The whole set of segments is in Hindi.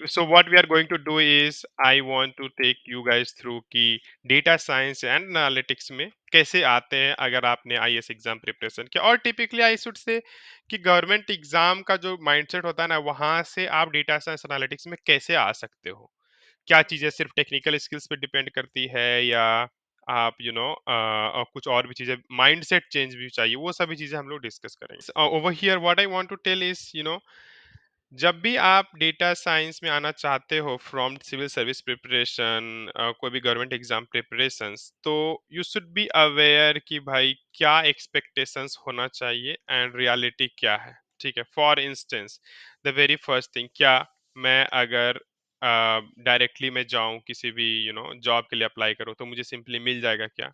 So what we are going to do is I want to take you guys through कि डेटा साइंस एंड एनालिटिक्स में कैसे आते हैं अगर आपने आईएएस एग्जाम प्रिपरेशन किया, और टिपिकली आई शुड से कि गवर्नमेंट एग्जाम का जो माइंडसेट होता है ना, वहां से आप डेटा साइंस एनालिटिक्स में कैसे आ सकते हो। क्या चीजें सिर्फ टेक्निकल स्किल्स पे डिपेंड करती है, या आप कुछ और भी चीजें, माइंडसेट चेंज भी चाहिए, वो सभी चीजें हम लोग डिस्कस करेंगे। Over here what I want to tell is जब भी आप डेटा साइंस में आना चाहते हो फ्रॉम सिविल सर्विस प्रिपरेशन, कोई भी गवर्नमेंट एग्जाम प्रिपरेशंस, तो यू शुड बी अवेयर कि भाई क्या एक्सपेक्टेशंस होना चाहिए एंड रियलिटी क्या है। ठीक है, for instance the very first thing, क्या मैं अगर डायरेक्टली मैं जाऊं किसी भी जॉब के लिए अप्लाई करूं तो मुझे सिंपली मिल जाएगा क्या,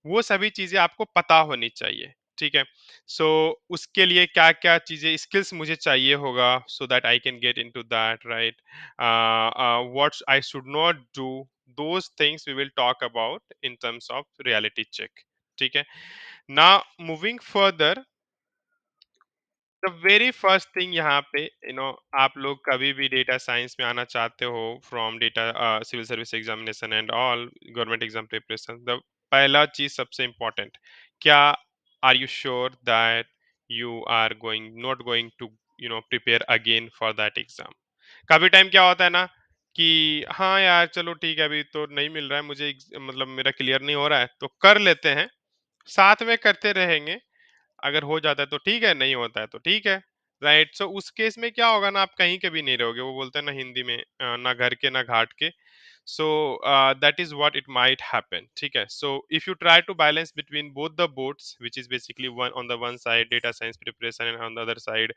वो सभी चीजें आपको पता होनी चाहिए। ठीक है, सो उसके लिए क्या क्या चीजें स्किल्स मुझे चाहिए होगा, so that I can get into that, right. What I should not do, those things we will talk about in terms of reality check. ठीक है, ना moving further, the very first thing यहाँ पे आप लोग कभी भी डेटा साइंस में आना चाहते हो from data civil service examination and all government exam preparation, the पहला चीज सबसे इम्पोर्टेंट, क्या are you sure that you are going not going to prepare again for that exam. काफी टाइम क्या होता है ना कि हाँ यार चलो ठीक है, अभी तो नहीं मिल रहा है मुझे, मतलब मेरा क्लियर नहीं हो रहा है तो कर लेते हैं, साथ में करते रहेंगे, अगर हो जाता है तो ठीक है, नहीं होता है तो ठीक है, राइट। सो उस केस में क्या होगा ना, आप कहीं के भी नहीं रहोगे, वो बोलते हैं ना हिंदी में, ना घर के ना घाट के। So that is what it might happen. ठीक है, so if you try to balance between both the boats, which is basically one on the one side data science preparation and on the other side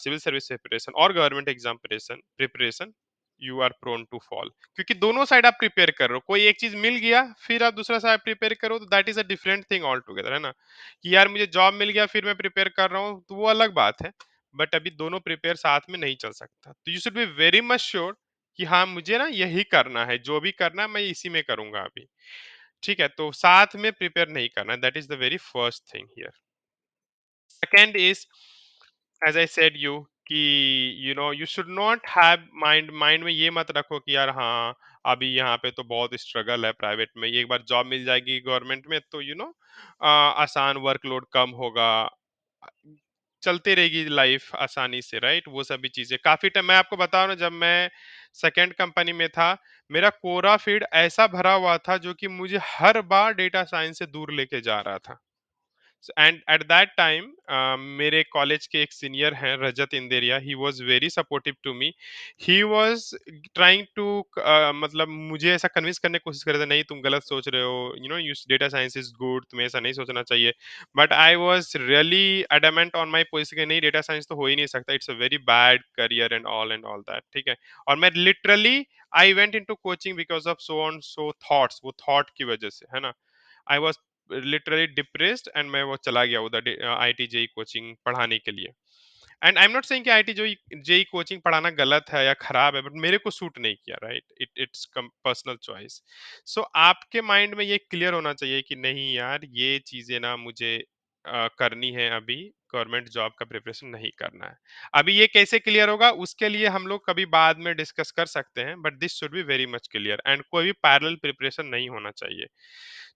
civil service preparation और government exam preparation, you are prone to fall, क्योंकि दोनों साइड आप प्रिपेयर कर रहे हो, कोई एक चीज मिल गया फिर आप दूसरा साइड प्रिपेयर करो तो that is a different thing all together, है ना। कि यार मुझे जॉब मिल गया फिर मैं प्रिपेयर कर रहा हूँ तो वो अलग बात है, बट अभी दोनों प्रिपेयर साथ में नहीं चल सकता, तो you should be very much sure कि हाँ मुझे ना यही करना है, जो भी करना है मैं इसी में करूंगा अभी। ठीक है, तो साथ में प्रिपेयर नहीं करना, that is the very first thing here. Second is, as I said you कि you should not have mind में ये मत रखो कि यार हाँ अभी यहाँ पे तो बहुत स्ट्रगल है प्राइवेट में, एक बार जॉब मिल जाएगी गवर्नमेंट में तो आसान, वर्कलोड कम होगा, अ, चलती रहेगी लाइफ आसानी से, राइट। वो सभी चीजें काफी टाइम, मैं आपको बता रहा हूँ, जब मैं सेकेंड कंपनी में था, मेरा कोरा फील्ड ऐसा भरा हुआ था जो कि मुझे हर बार डेटा साइंस से दूर लेके जा रहा था। एंड एट दैट टाइम मेरे कॉलेज के एक सीनियर हैं Rajat Inderia, he was very supportive to me, he was trying to, मतलब मुझे ऐसा कन्विंस करने की कोशिश कर रहे थे, नहीं तुम गलत सोच रहे हो, you data science is good, तुम्हें ऐसा नहीं सोचना चाहिए। But I was really adamant on my position कि नहीं, डेटा साइंस तो हो ही नहीं सकता, it's a very bad career and all that. ठीक है, और मैं literally I went into coaching because of so on so thoughts, वो थॉट की वजह से, है ना। I was literally depressed and मैं वो चला गया उधर आईटी जेई कोचिंग पढ़ाने के लिए। And I am not saying कि आईटी जेई कोचिंग पढ़ाना गलत है या खराब है, बट मेरे को सूट नहीं किया, राइट, इट्स पर्सनल चॉइस। सो आपके माइंड में ये क्लियर होना चाहिए कि नहीं यार ये चीजें ना मुझे करनी है, अभी गवर्नमेंट जॉब का प्रिपरेशन नहीं करना है। अभी ये कैसे क्लियर होगा उसके लिए हम लोग कभी बाद में डिस्कस कर सकते हैं, but this should be very much clear, and कोई भी पैरेलल प्रिपरेशन नहीं होना चाहिए।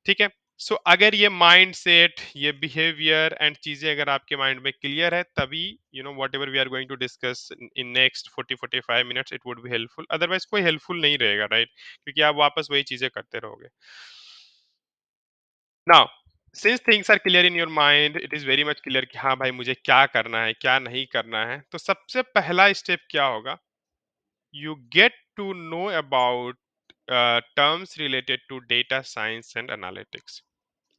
ठीक है, सो अगर ये माइंड सेट, ये बिहेवियर एंड चीजें अगर आपके माइंड में क्लियर है, तभी whatever we are going to discuss in next 40-45 minutes it would be helpful, otherwise कोई हेल्पफुल नहीं रहेगा, राइट, क्योंकि आप वापस वही चीजें करते रहोगे। Now since things are clear in your mind, it is very much clear कि हाँ भाई मुझे क्या करना है क्या नहीं करना है, तो सबसे पहला स्टेप क्या होगा, you get to know about terms related to data science and analytics।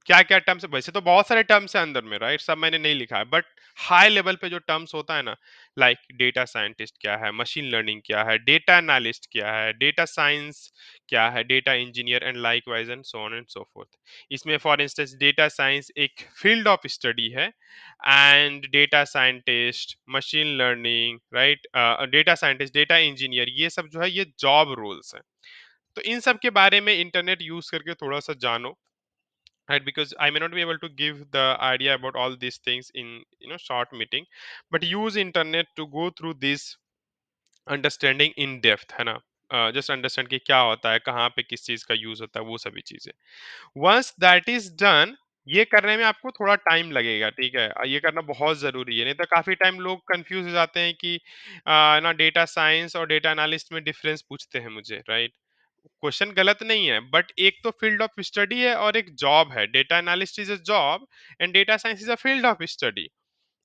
क्या क्या टर्म्स, वैसे तो बहुत सारे टर्म्स है अंदर में, राइट, सब मैंने नहीं लिखा है, बट हाई लेवल पे जो टर्म्स होता है ना, लाइक डेटा साइंटिस्ट क्या है, मशीन लर्निंग क्या है, डेटा एनालिस्ट क्या है, डेटा साइंस क्या है, data engineer and like wise and so on and so fourth. इसमें फॉर इंस्टेंस डेटा साइंस एक फील्ड ऑफ स्टडी है, and data scientist, machine learning, right, data scientist, data engineer, ये सब जो है ये जॉब रोल्स हैं। तो इन सब के बारे में इंटरनेट यूज करके थोड़ा सा जानो, right, because I may not be able to give the idea about all these things in short meeting, but use internet to go through this understanding in depth, है ना? जस्ट अंडरस्टैंड कि क्या होता है, कहाँ पे किस चीज़ का यूज़ होता है, वो सभी चीज़ें। वंस दैट इज़ डन, ये करने में आपको थोड़ा टाइम लगेगा, ठीक है? ये करना बहुत ज़रूरी है, नहीं तो काफ़ी टाइम लोग कन्फ्यूज़ हो जाते हैं कि ना डेटा साइंस और डेटा एनालिस्ट में डिफरेंस पूछते हैं मुझे, राइट? क्वेश्चन गलत नहीं है, बट एक तो फील्ड ऑफ स्टडी है और एक जॉब है। Data analyst is a job and data science is a field of study,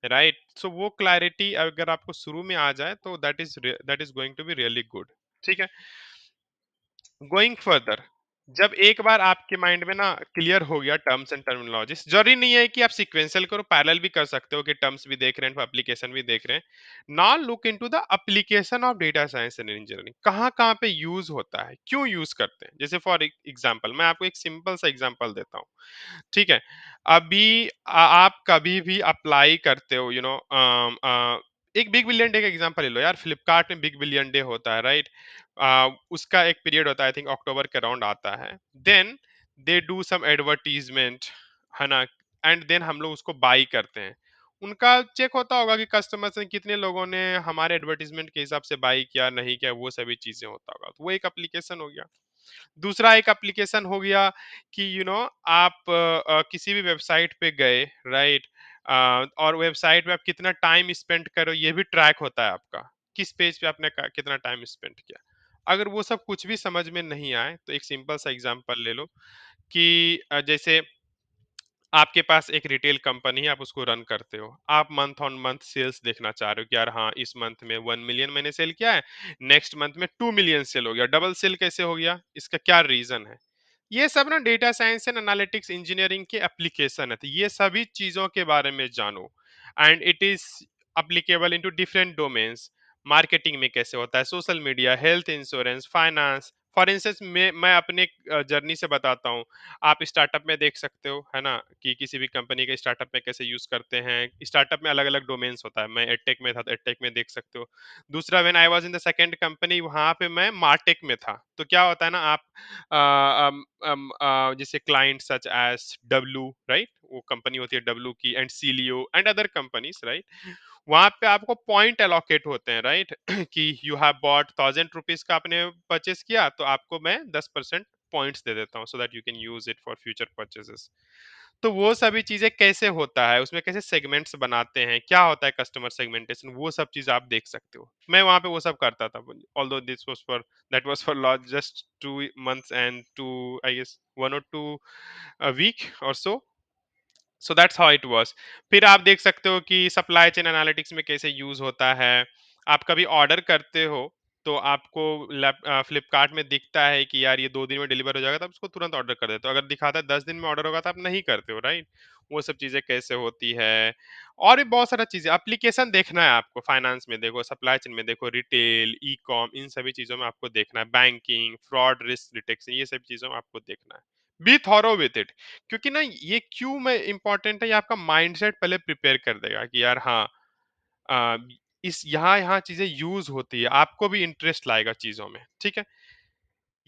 right? So वो क्लैरिटी अगर आपको शुरू में आ जाए तो that is going to be really good, ठीक है? गोइंग फर्दर, जब एक बार आपके माइंड में ना क्लियर हो गया टर्म्स एंड टर्मिनोलॉजीज, जरूरी नहीं है कि आप सीक्वेंशियल करो, पैरेलल भी कर सकते हो कि टर्म्स भी देख रहे हैं एप्लीकेशन भी देख रहे हैं। Now look into the application of data science and engineering, कहाँ कहाँ पे यूज होता है, क्यों यूज करते हैं। जैसे फॉर एग्जांपल मैं आपको एक सिंपल सा एग्जांपल देता हूँ, ठीक है? अभी आप कभी भी अप्लाई करते हो, एक बिग बिलियन डे का एग्जांपल ले लो यार, फ्लिपकार्ट में बिग बिलियन डे होता है, राइट? उसका एक पीरियड होता है, आई थिंक अक्टूबर के अराउंड आता है। Then they do some advertisement, है ना? एंड देन हम लोग उसको बाई करते हैं। उनका चेक होता होगा कि कस्टमर्स ने कितने लोगों ने हमारे एडवर्टीजमेंट के हिसाब से बाई किया, नहीं किया, वो सभी चीजें होता होगा, तो वो एक एप्लीकेशन हो गया। दूसरा एक एप्लीकेशन हो गया कि आप किसी भी वेबसाइट पे गए, राइट? और वेबसाइट पे आप कितना टाइम स्पेंड करो ये भी ट्रैक होता है आपका, किस पेज पे आपने कितना टाइम स्पेंड किया। अगर वो सब कुछ भी समझ में नहीं आए तो एक सिंपल सा एग्जांपल ले लो कि जैसे आपके पास एक रिटेल कंपनी है, आप उसको रन करते हो, आप मंथ ऑन मंथ सेल्स देखना चाह रहे हो कि यार हाँ इस मंथ में 1 मिलियन मैंने सेल किया है, नेक्स्ट मंथ में 2 मिलियन सेल हो गया, डबल सेल कैसे हो गया, इसका क्या रीजन है। ये सब ना data science and analytics engineering के एप्लीकेशन है, तो ये सभी चीजों के बारे में जानो। And it is applicable into different domains. Marketing में कैसे होता है, social media, health insurance, finance. For instance मैं अपने जर्नी से बताता हूँ। आप स्टार्टअप में देख सकते हो, है ना, कि किसी भी कंपनी के स्टार्टअप में कैसे यूज करते हैं। स्टार्टअप में अलग अलग डोमेन्स होता है, मैं एडटेक में था तो एडटेक में देख सकते हो। दूसरा, when I was in the second company, वहां पे मैं मार्टेक में था, तो क्या होता है ना, आप जैसे client such as W, right, वो कंपनी होती है डब्लू की, and Celio and other companies, right? वहां पे आपको पॉइंट एलोकेट होते हैं, राइट? कि यू हैव बॉट 1000 रुपीज का आपने परचेस किया, तो आपको मैं 10% पॉइंट्स दे देता हूँ, सो that you can use it for future purchases. तो वो सभी चीजें कैसे होता है, उसमें कैसे सेगमेंट्स बनाते हैं, क्या होता है कस्टमर सेगमेंटेशन, वो सब चीज आप देख सकते हो। मैं वहां पे वो सब करता था, although this was for that was for just 2 months and two, I guess 1 or 2 week और so. So that's how it was. फिर आप देख सकते हो कि सप्लाई चेन एनालिटिक्स में कैसे यूज होता है। आप कभी ऑर्डर करते हो तो आपको फ्लिपकार्ट में दिखता है कि यार ये 2 दिन में डिलीवर हो जाएगा, तो आप उसको तुरंत ऑर्डर कर देते हो। अगर दिखाता है 10 दिन में ऑर्डर होगा तो आप नहीं करते हो, राइट? वो सब चीजें कैसे होती है। और भी बहुत सारा चीजें, एप्लीकेशन देखना है आपको, फाइनेंस में देखो, सप्लाई चेन में देखो, रिटेल, ई कॉम, इन सभी चीजों में आपको देखना है, बैंकिंग, फ्रॉड, रिस्क डिटेक्शन, ये सब चीजों में आपको देखना है। Be thorough with it. क्योंकि ना ये क्यों में इंपॉर्टेंट है, ये आपका माइंडसेट पहले प्रिपेयर कर देगा कि यार हाँ, आ, इस यहाँ यहाँ चीजें यूज होती है, आपको भी इंटरेस्ट लाएगा चीजों में, ठीक है?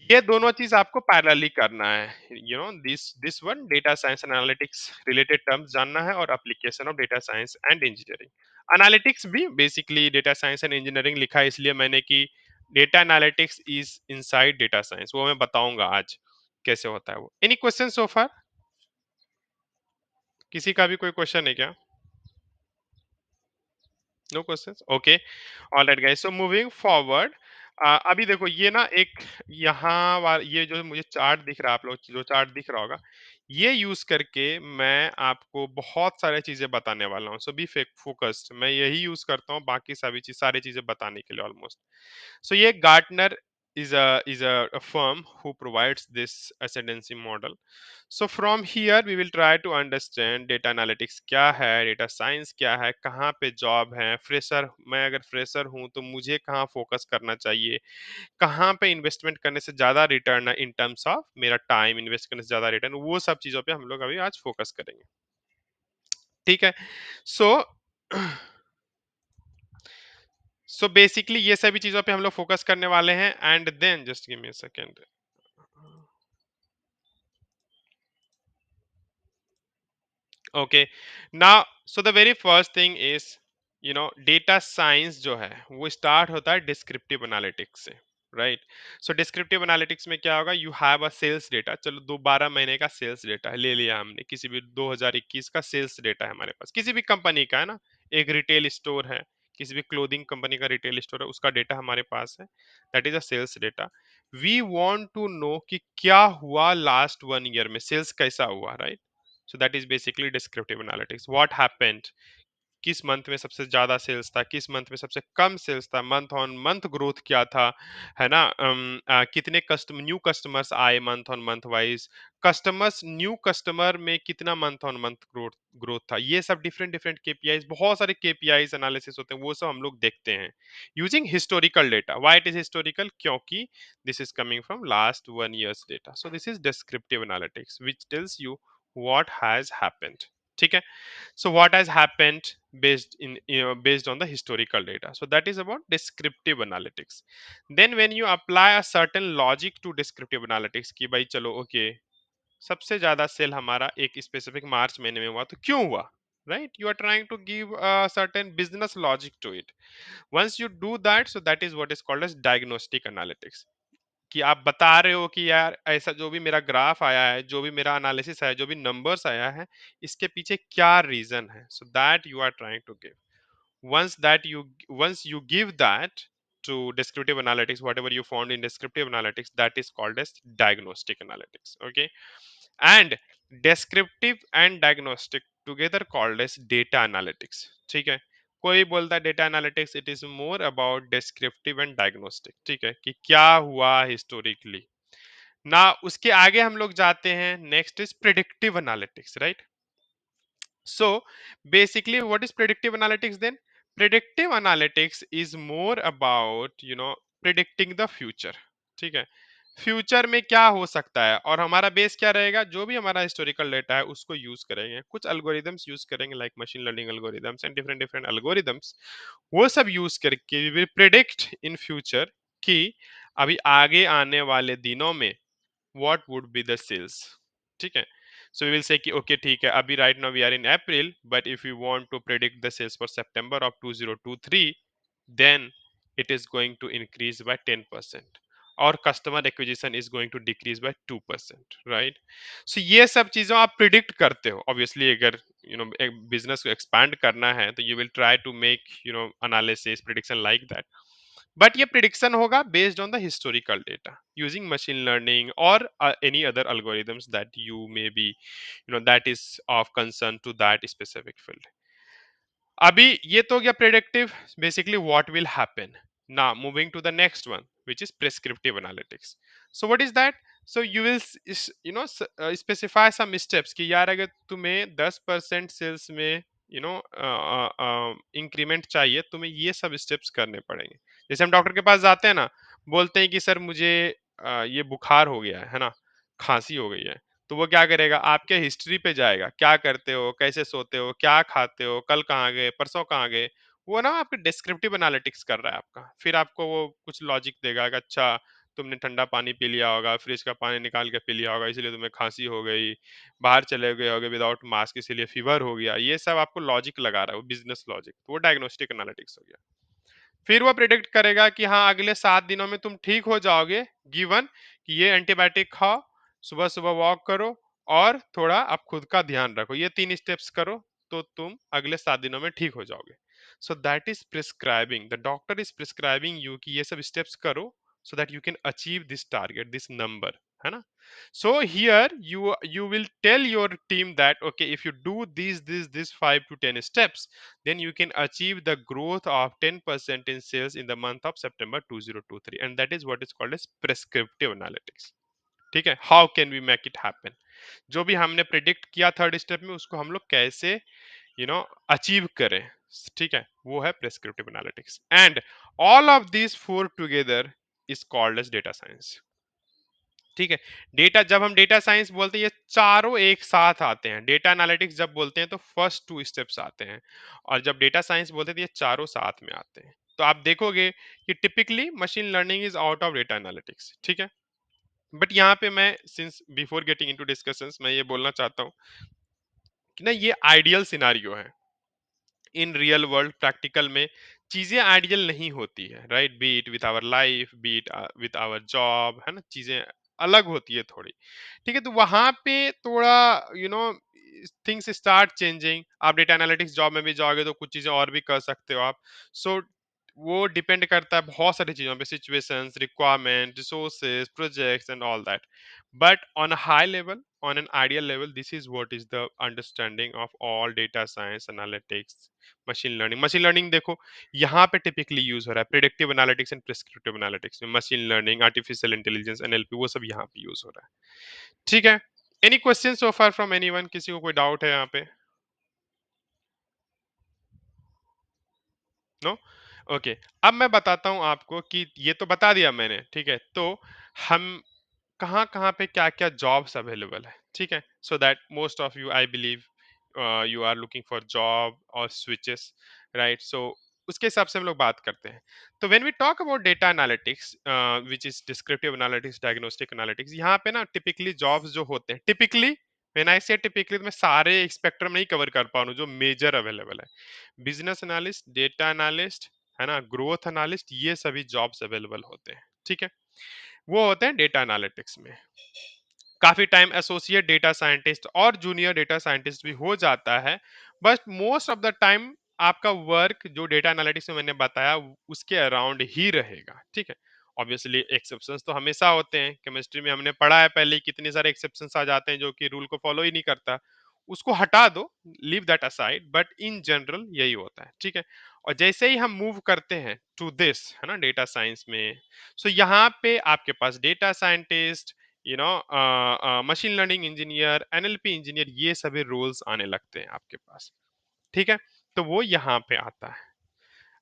ये दोनों चीज आपको पैरेलली करना है, this one data science analytics related terms जानना है, और application of data science and engineering. Analytics भी basically data science and engineering लिखा है इसलिए मैंने कि data analytics is inside data science, वो मैं बताऊंगा आज कैसे होता है वो। Any question so far? किसी का भी कोई क्वेश्चन है क्या? No questions, okay. Alright guys, so moving forward, अभी देखो ये ना एक ये जो मुझे चार्ट दिख रहा है, आप लोग जो चार्ट दिख रहा होगा, ये यूज करके मैं आपको बहुत सारी चीजें बताने वाला हूँ। सो बी फोकस्ड, मैं यही यूज करता हूँ बाकी सभी चीज सारी चीजें बताने के लिए almost. So yeah, Gartner is a firm who provides this ascendancy model. So from here we will try to understand data analytics क्या है, data science क्या है, कहाँ पे जॉब है, फ्रेशर, मैं अगर फ्रेशर हूँ तो मुझे कहाँ फोकस करना चाहिए, कहाँ पे इन्वेस्टमेंट करने से ज्यादा रिटर्न है इन टर्म्स ऑफ मेरा टाइम इन्वेस्ट करने से ज्यादा रिटर्न, वो सब चीजों पे हम लोग अभी आज फोकस करेंगे, ठीक है? सो सो बेसिकली ये सभी चीजों पे हम लोग फोकस करने वाले हैं, and then just give me a second. Okay. Now, so the very first thing is, data science जो है वो स्टार्ट होता है डिस्क्रिप्टिव एनालिटिक्स से, राइट? सो डिस्क्रिप्टिव एनालिटिक्स में क्या होगा, you have a sales data, चलो दो 12 महीने का सेल्स डेटा ले लिया हमने, किसी भी 2021 का सेल्स डेटा है हमारे पास, किसी भी कंपनी का, है ना? एक रिटेल स्टोर है, किसी भी क्लोथिंग कंपनी का रिटेल स्टोर है, उसका डेटा हमारे पास है, that is a sales data. We want to know कि क्या हुआ लास्ट 1 ईयर में, सेल्स कैसा हुआ, right? So that is basically descriptive analytics, what happened, किस मंथ में सबसे ज्यादा सेल्स था, किस मंथ में सबसे कम सेल्स था, मंथ ऑन मंथ ग्रोथ क्या था, है ना? कितने न्यू कस्टमर्स आए month on month wise, customers new customer में कितना month on month growth growth था, ये सब डिफरेंट डिफरेंट केपीआईज, बहुत सारे केपीआईज एनालिसिस होते हैं, वो सब हम लोग देखते हैं using historical data. Why it is historical? क्योंकि this is coming from last 1 years data, so this is descriptive analytics which tells you what has happened. ठीक है? So what has happened based on the historical data, so that is about descriptive analytics. Then when you apply a certain logic to descriptive analytics कि भाई चलो ओके, सबसे ज्यादा सेल हमारा एक स्पेसिफिक मार्च महीने में हुआ, तो क्यों हुआ, right? You are trying to give a certain business logic to it. Once you do that, so that is what is called as diagnostic analytics, कि आप बता रहे हो कि यार ऐसा जो भी मेरा ग्राफ आया है, जो भी मेरा एनालिसिस है, जो भी नंबर्स आया है, इसके पीछे क्या रीजन है, so that you are trying to give. Once you give that to descriptive analytics, whatever you found in descriptive analytics, that is called as diagnostic analytics, okay? And descriptive and diagnostic together called as data analytics, ठीक है? कोई बोलता है data analytics it is more about descriptive and diagnostic, ठीक है, कि क्या हुआ हिस्टोरिकली ना। उसके आगे हम लोग जाते हैं, next is predictive analytics, right? So basically what is predictive analytics then? Predictive analytics is more about predicting the future, ठीक है? फ्यूचर में क्या हो सकता है, और हमारा बेस क्या रहेगा, जो भी हमारा हिस्टोरिकल डेटा है उसको यूज करेंगे, कुछ अल्गोरिदम्स यूज करेंगे like machine learning algorithms and different different algorithms, वो सब यूज करके we will predict in future कि अभी आगे आने वाले दिनों में what would be the sales, ठीक है? So we will say कि okay ठीक है, अभी right now we are in April, but if we want to predict the sales for September of 2023, then it is going to increase by 10%, और customer acquisition is going to decrease by 2%, right? So ये सब चीजों आप predict करते हो, obviously अगर एक business को expand करना है तो you will try to make analysis prediction like that, but ये प्रिडिक्शन होगा based on the historical data using machine learning और any other algorithms that you may be that is of concern to that specific field. अभी ये तो गया predictive, basically what will happen. Now moving to the next one which is prescriptive analytics. So what is that? So you will specify some steps कि यार अगर तुम्हें 10% सेल्स में इंक्रीमेंट चाहिए, तुम्हें ये सब स्टेप्स करने पड़ेंगे। जैसे हम डॉक्टर के पास जाते हैं ना, बोलते हैं कि सर मुझे ये बुखार हो गया है ना, खांसी हो गई है, तो वो क्या करेगा, आपके हिस्ट्री पे जाएगा, क्या करते हो, कैसे सोते हो, क्या खाते हो, कल कहाँ गए, परसों कहाँ गए, वो ना आपके डिस्क्रिप्टिव एनालिटिक्स कर रहा है आपका। फिर आपको वो कुछ लॉजिक देगा कि अच्छा तुमने ठंडा पानी पी लिया होगा, फ्रिज का पानी निकाल के पी लिया होगा, इसीलिए तुम्हें खांसी हो गई, बाहर चले गए होगे विदाउट मास्क इसीलिए फीवर हो गया, ये सब आपको लॉजिक लगा रहा है, वो बिजनेस लॉजिक, तो वो डायग्नोस्टिक एनालिटिक्स हो गया। फिर वो प्रिडिक्ट करेगा कि हाँ अगले 7 दिनों में तुम ठीक हो जाओगे, गिवन कि ये एंटीबायोटिक खाओ, सुबह सुबह वॉक करो, और थोड़ा आप खुद का ध्यान रखो, ये 3 स्टेप्स करो, तो तुम अगले 7 दिनों में ठीक हो जाओगे। सो that is prescribing, the doctor is prescribing you कि ये सब स्टेप्स करो, सो that you can achieve this target, this number, है ना? So here you will tell your team that okay, if you do these 5 to 10 steps, then you can achieve the growth of 10% in sales in the month of September 2023, and that is what is called as prescriptive analytics, ठीक है? How can we make it happen? जो भी हमने प्रिडिक्ट किया थर्ड स्टेप में, उसको हम लोग कैसे अचीव करें, ठीक है? वो है prescriptive analytics, and all of these four together is called as data science, ठीक है? डेटा, जब हम डेटा साइंस बोलते हैं, ये चारों एक साथ आते हैं। डेटा एनालिटिक्स जब बोलते हैं तो फर्स्ट 2 स्टेप्स आते हैं, और जब डेटा साइंस बोलते हैं तो ये चारों साथ में आते हैं। तो आप देखोगे कि typically machine learning is out of data analytics, ठीक है? बट यहाँ पे मैं since before getting into discussions मैं ये बोलना चाहता हूँ कि ना ये आइडियल सिनारियो है, इन रियल वर्ल्ड प्रैक्टिकल में चीजें आइडियल नहीं होती है, right? Be it with our life, be it with our job, है ना, चीजें अलग होती है थोड़ी। ठीक है, तो वहां पे थोड़ा थिंग्स स्टार्ट चेंजिंग। आप डेटा एनालिटिक्स जॉब में भी जाओगे तो कुछ चीजें और भी कर सकते हो आप। सो वो डिपेंड करता है बहुत सारी चीजों पे, situations, requirement, resources, projects and all that. But on a high level, on an ideal level, this is what is the understanding of all data science, analytics, machine learning देखो यहाँ पे टिपिकली यूज हो रहा है, predictive analytics and prescriptive analytics में machine learning, artificial intelligence, NLP, वो सब यहाँ पे यूज हो रहा है। ठीक है, any question so far from anyone? किसी को कोई डाउट है यहाँ पे? नो? ओके, अब मैं बताता हूँ आपको कि ये तो बता दिया मैंने, ठीक है, तो हम कहाँ कहाँ पे क्या क्या जॉब्स अवेलेबल है, ठीक है, so that most of you, I believe, you are looking for job और स्विचेस, राइट? सो उसके हिसाब से हम लोग बात करते हैं। तो when we talk about data analytics, which is descriptive analytics, diagnostic analytics, यहाँ पे ना टिपिकली जॉब्स जो होते हैं, टिपिकली व्हेन आई से टिपिकली, मैं सारे स्पेक्ट्रम नहीं कवर कर पा रहा हूँ जो मेजर अवेलेबल है। बिजनेस एनालिस्ट, डेटा एनालिस्ट, है ना, ग्रोथ एनालिस्ट, ये सभी जॉब्स अवेलेबल होते हैं, ठीक है। वो होते हैं डेटा एनालिटिक्स में। काफी टाइम एसोसिएट डेटा साइंटिस्ट और जूनियर डेटा साइंटिस्ट भी हो जाता है, but most of the time आपका वर्क जो डेटा एनालिटिक्स में मैंने बताया उसके अराउंड ही रहेगा, ठीक है। ऑब्वियसली एक्सेप्शंस तो हमेशा होते हैं, केमिस्ट्री में हमने पढ़ा है पहले ही, कितने सारे एक्सेप्शंस आ जाते हैं जो कि रूल को फॉलो ही नहीं करता। उसको हटा दो, leave that aside, but in general यही होता है, ठीक है। और जैसे ही हम मूव करते हैं टू दिस, है ना, डेटा साइंस में, सो यहाँ पे आपके पास data scientist, machine learning engineer, NLP engineer, ये सभी रोल्स आने लगते हैं आपके पास, ठीक है। तो वो यहाँ पे आता है।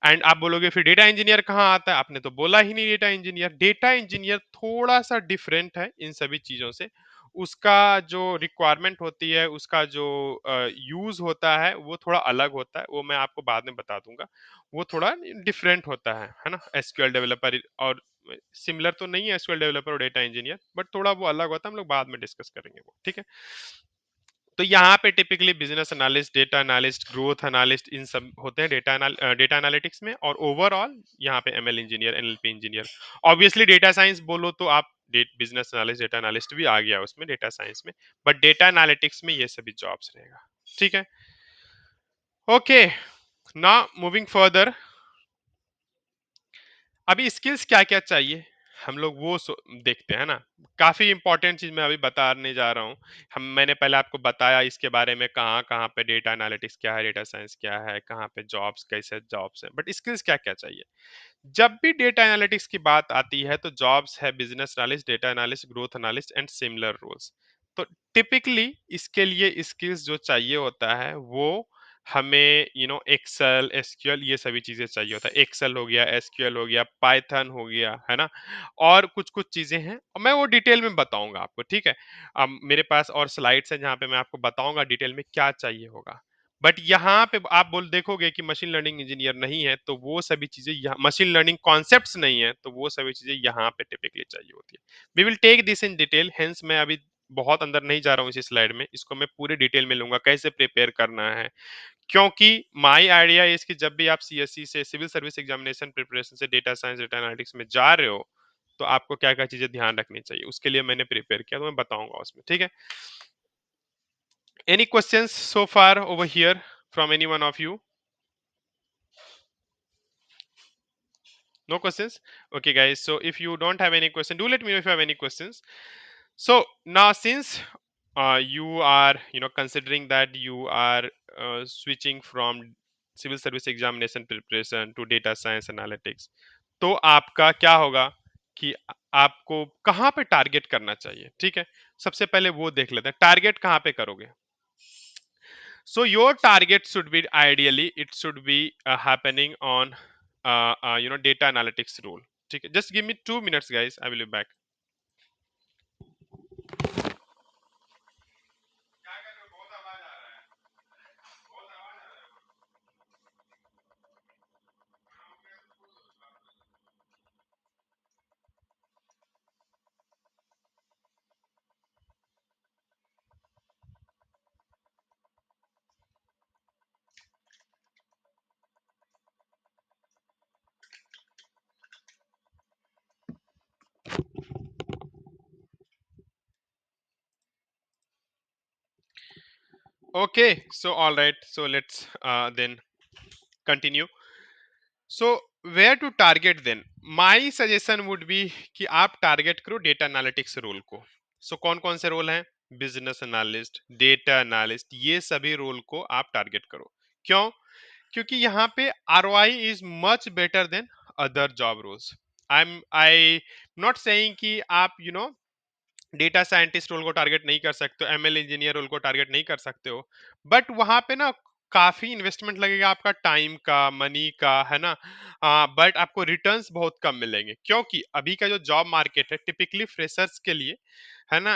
एंड आप बोलोगे फिर डेटा इंजीनियर कहाँ आता है? आपने तो बोला ही नहीं डेटा इंजीनियर। डेटा इंजीनियर थोड़ा सा डिफरेंट है इन सभी चीजों से। उसका जो रिक्वायरमेंट होती है, उसका जो यूज होता है, वो थोड़ा अलग होता है, वो मैं आपको बाद में बता दूंगा। वो थोड़ा डिफरेंट होता है ना, एसक्यूएल डेवलपर और सिमिलर तो नहीं है एसक्यूएल डेवलपर और डेटा इंजीनियर, बट थोड़ा वो अलग होता है, हम लोग बाद में डिस्कस करेंगे वो, ठीक है। तो यहाँ पे typically business analyst, data analyst, growth analyst, इन सब होते हैं डेटा एनालिटिक्स में। और ओवरऑल यहाँ पे ML engineer, NLP engineer. Obviously data science बोलो तो आप बिजनेस एनालिस्ट, डेटा एनालिस्ट भी आ गया उसमें डेटा साइंस में, बट डेटा एनालिटिक्स में ये सभी जॉब्स रहेगा, ठीक है। ओके, नाउ मूविंग फर्दर, अभी स्किल्स क्या क्या चाहिए हम लोग वो देखते हैं ना। काफी इंपॉर्टेंट चीज मैं अभी बताने जा रहा हूँ। मैंने पहले आपको बताया इसके बारे में, कहाँ कहाँ पे डेटा एनालिटिक्स क्या है, डेटा साइंस क्या है, कहाँ पे जॉब्स, कैसे जॉब्स है, बट स्किल्स क्या क्या चाहिए। जब भी डेटा एनालिटिक्स की बात आती है तो जॉब्स है business analyst, data analyst, growth analyst and similar roles. तो टिपिकली इसके लिए स्किल्स जो चाहिए होता है वो हमें एक्सेल, एसक्यूएल, ये सभी चीजें चाहिए होता है। एक्सेल हो गया, एसक्यूएल हो गया, पाइथन हो गया, है ना। और कुछ कुछ चीजें हैं और मैं वो डिटेल में बताऊंगा आपको, ठीक है। अब मेरे पास और स्लाइड्स हैं जहाँ पे मैं आपको बताऊंगा डिटेल में क्या चाहिए होगा। बट यहाँ पे आप बोल देखोगे कि मशीन लर्निंग इंजीनियर नहीं है, तो वो सभी चीजें यहाँ, मशीन लर्निंग कॉन्सेप्ट्स नहीं है, तो वो सभी चीजें यहाँ पे टिपिकली चाहिए होती है। We will take this in detail, hence मैं अभी बहुत अंदर नहीं जा रहा हूँ इस स्लाइड में, इसको मैं पूरे डिटेल में लूंगा कैसे प्रिपेयर करना है। क्योंकि माई आइडिया इज कि जब भी आप सीएससी से, सिविल सर्विस एग्जामिनेशन प्रिपरेशन से डेटा साइंस, डेटा एनालिटिक्स में जा रहे हो, तो आपको क्या क्या चीजें ध्यान रखनी चाहिए, उसके लिए मैंने प्रिपेयर किया, तो मैं बताऊंगा उसमें, ठीक है। Any questions so far over here from any one of you? No questions? Okay, guys. So if you don't have any question, do let me know if you have any questions. So now, since you are, considering that you are switching from civil service examination preparation to data science analytics, तो आपका क्या होगा कि आपको कहाँ पे टारगेट करना चाहिए, ठीक है। सबसे पहले वो देख लेते हैं, टारगेट कहाँ पे करोगे। So your target should be, ideally it should be happening on data analytics role. ठीक है, just give me 2 minutes guys, I will be back. Okay, so all right, so let's then continue. So where to target then, my suggestion would be कि आप टारगेट करो डेटा एनालिटिक्स रोल को. सो कौन कौन से रोल हैं? बिजनेस एनालिस्ट, डेटा एनालिस्ट, ये सभी रोल को आप टारगेट करो. क्यों? क्योंकि यहाँ पे ROI is much better than other job roles. I not saying कि आप डेटा साइंटिस्ट रोल को टारगेट नहीं कर सकते हो, ML इंजीनियर रोल को टारगेट नहीं कर सकते हो, बट वहां पे ना काफी इन्वेस्टमेंट लगेगा आपका, टाइम का, मनी का, है ना. बट आपको रिटर्न्स बहुत कम मिलेंगे, क्योंकि अभी का जो जॉब मार्केट है टिपिकली फ्रेशर्स के लिए, है ना,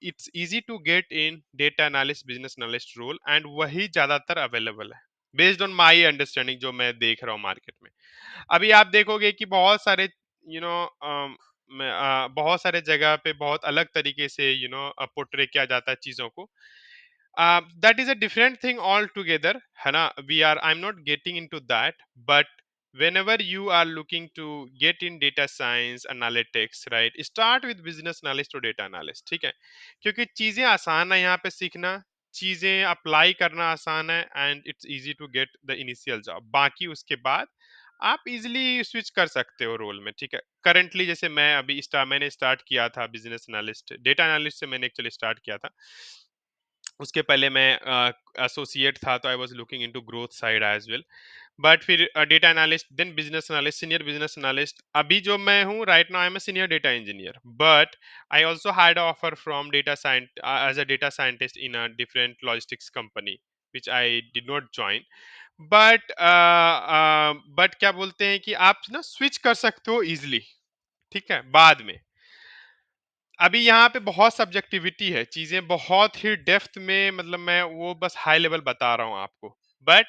it's easy to get in data analyst, business analyst role, and वही ज्यादातर अवेलेबल है बेस्ड ऑन माई अंडरस्टैंडिंग जो मैं देख रहा हूँ मार्केट में. अभी आप देखोगे कि बहुत सारे यू नो बहुत सारे जगह पे बहुत अलग तरीके से पोर्ट्रे किया जाता है चीजों को. That is a different thing altogether, है ना. We are, I'm not getting into that, but whenever you are looking to get in data science analytics, right, start with business analyst or data analyst, ठीक है. क्योंकि चीजें आसान है यहाँ पे सीखना, चीजें अप्लाई करना आसान है, and it's easy to get the initial job. बाकी उसके बाद आप इजिली स्विच कर सकते हो रोल में, ठीक है. करंटली जैसे मैंने स्टार्ट किया था बिजनेस एनालिस्ट, डेटा एनालिस्ट से मैंने एक्चुअली स्टार्ट किया था. उसके पहले मैं एसोसिएट था, तो I was looking into growth side as well. But फिर data analyst, then business analyst, senior business analyst. अभी जो मैं हूँ right now, I am a senior data engineer, but I also had offer from data science as a data scientist in a different logistics company which I did not join. But क्या बोलते हैं कि आप ना स्विच कर सकते हो इजिली, ठीक है, बाद में. अभी यहाँ पे बहुत सब्जेक्टिविटी है, चीजें बहुत ही डेप्थ में, मतलब मैं वो बस हाई लेवल बता रहा हूँ आपको. But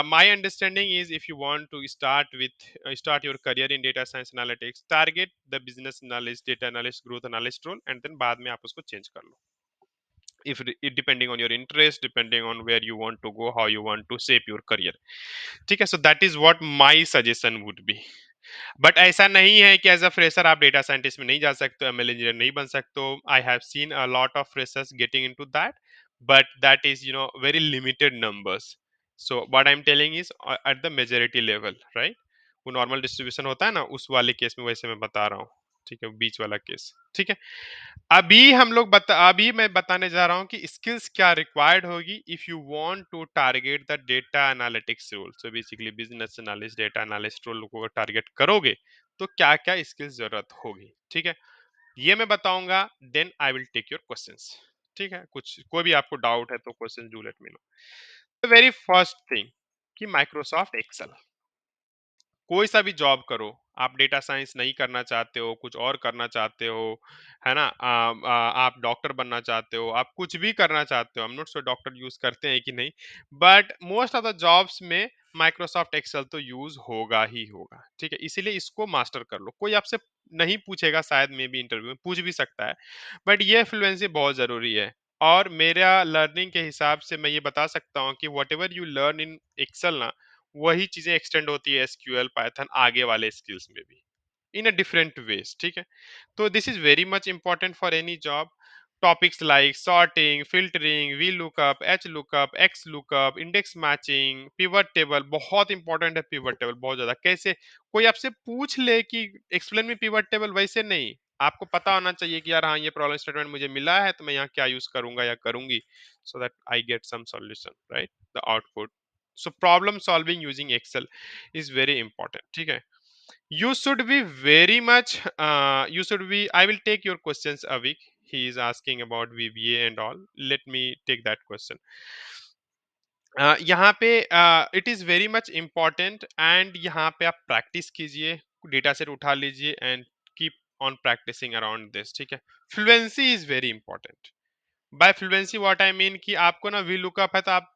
my understanding is, if you want to start your career in data science analytics, target the business analyst, data analyst, growth analyst role, and then बाद में आप उसको चेंज कर लो, if it depending on your interest, depending on where you want to go, how you want to shape your career. ठीक है, so that is what my suggestion would be. But ऐसा नहीं है कि एज अ फ्रेशर आप डेटा साइंटिस्ट में नहीं जा सकते, ML इंजीनियर नहीं बन सकते हो. I have seen a lot of freshers getting into that, but that is very limited numbers. So what I am telling is at the majority level, right. वो नॉर्मल डिस्ट्रीब्यूशन होता है ना, उस वाले केस में वैसे मैं बता रहा हूँ, ठीक है, बीच वाला केस, ठीक है. अभी मैं बताने जा रहा हूँ कि स्किल्स क्या रिक्वायर्ड होगी if you want to target the data analytics role. So basically business analyst, data analyst role को टारगेट करोगे तो क्या क्या स्किल्स जरूरत होगी, ठीक है, ये मैं बताऊंगा. Then I will take your questions, ठीक है. कुछ कोई भी आपको डाउट है तो question do let me know. The very first thing कि माइक्रोसॉफ्ट एक्सेल. कोई सा भी जॉब करो, आप डेटा साइंस नहीं करना चाहते हो, कुछ और करना चाहते हो, है ना, आप डॉक्टर बनना चाहते हो, आप कुछ भी करना चाहते हो, I am not sure doctor use करते हैं कि नहीं, but most of the jobs में माइक्रोसॉफ्ट एक्सेल तो यूज होगा ही होगा, ठीक है. इसीलिए इसको मास्टर कर लो. कोई आपसे नहीं पूछेगा, शायद मे भी इंटरव्यू में पूछ भी सकता है, बट ये फ्लुएंसी बहुत जरूरी है. और मेरा लर्निंग के हिसाब से मैं ये बता सकता हूँ कि whatever you learn in Excel ना, वही चीजें एक्सटेंड होती है SQL, पाइथन, आगे वाले स्किल्स में भी, इन अ डिफरेंट वेज, ठीक है. तो this is very much important for any job. Topics like sorting, filtering, V lookup, H lookup, x lookup, index matching, pivot table बहुत इंपॉर्टेंट है. पिवट टेबल बहुत ज्यादा, कैसे कोई आपसे पूछ ले कि एक्सप्लेन में पिवट टेबल, वैसे नहीं. आपको पता होना चाहिए कि यार हाँ, ये प्रॉब्लम स्टेटमेंट मुझे मिला है तो मैं यहाँ क्या यूज करूंगा या करूंगी, so that I get some solution, right, the output. So problem solving using Excel is very important, ठीक है. You should be very much you should be, I will take your questions, Avik. He is asking about VBA and all. Let me take that question. यहाँ पे it is very much important, and यहाँ पे आप प्रैक्टिस कीजिए, डेटा सेट उठा लीजिए, and keep on practising around this, ठीक है. Fluency is very important. By fluency what I mean कि आपको ना वी लुकअप है तो आप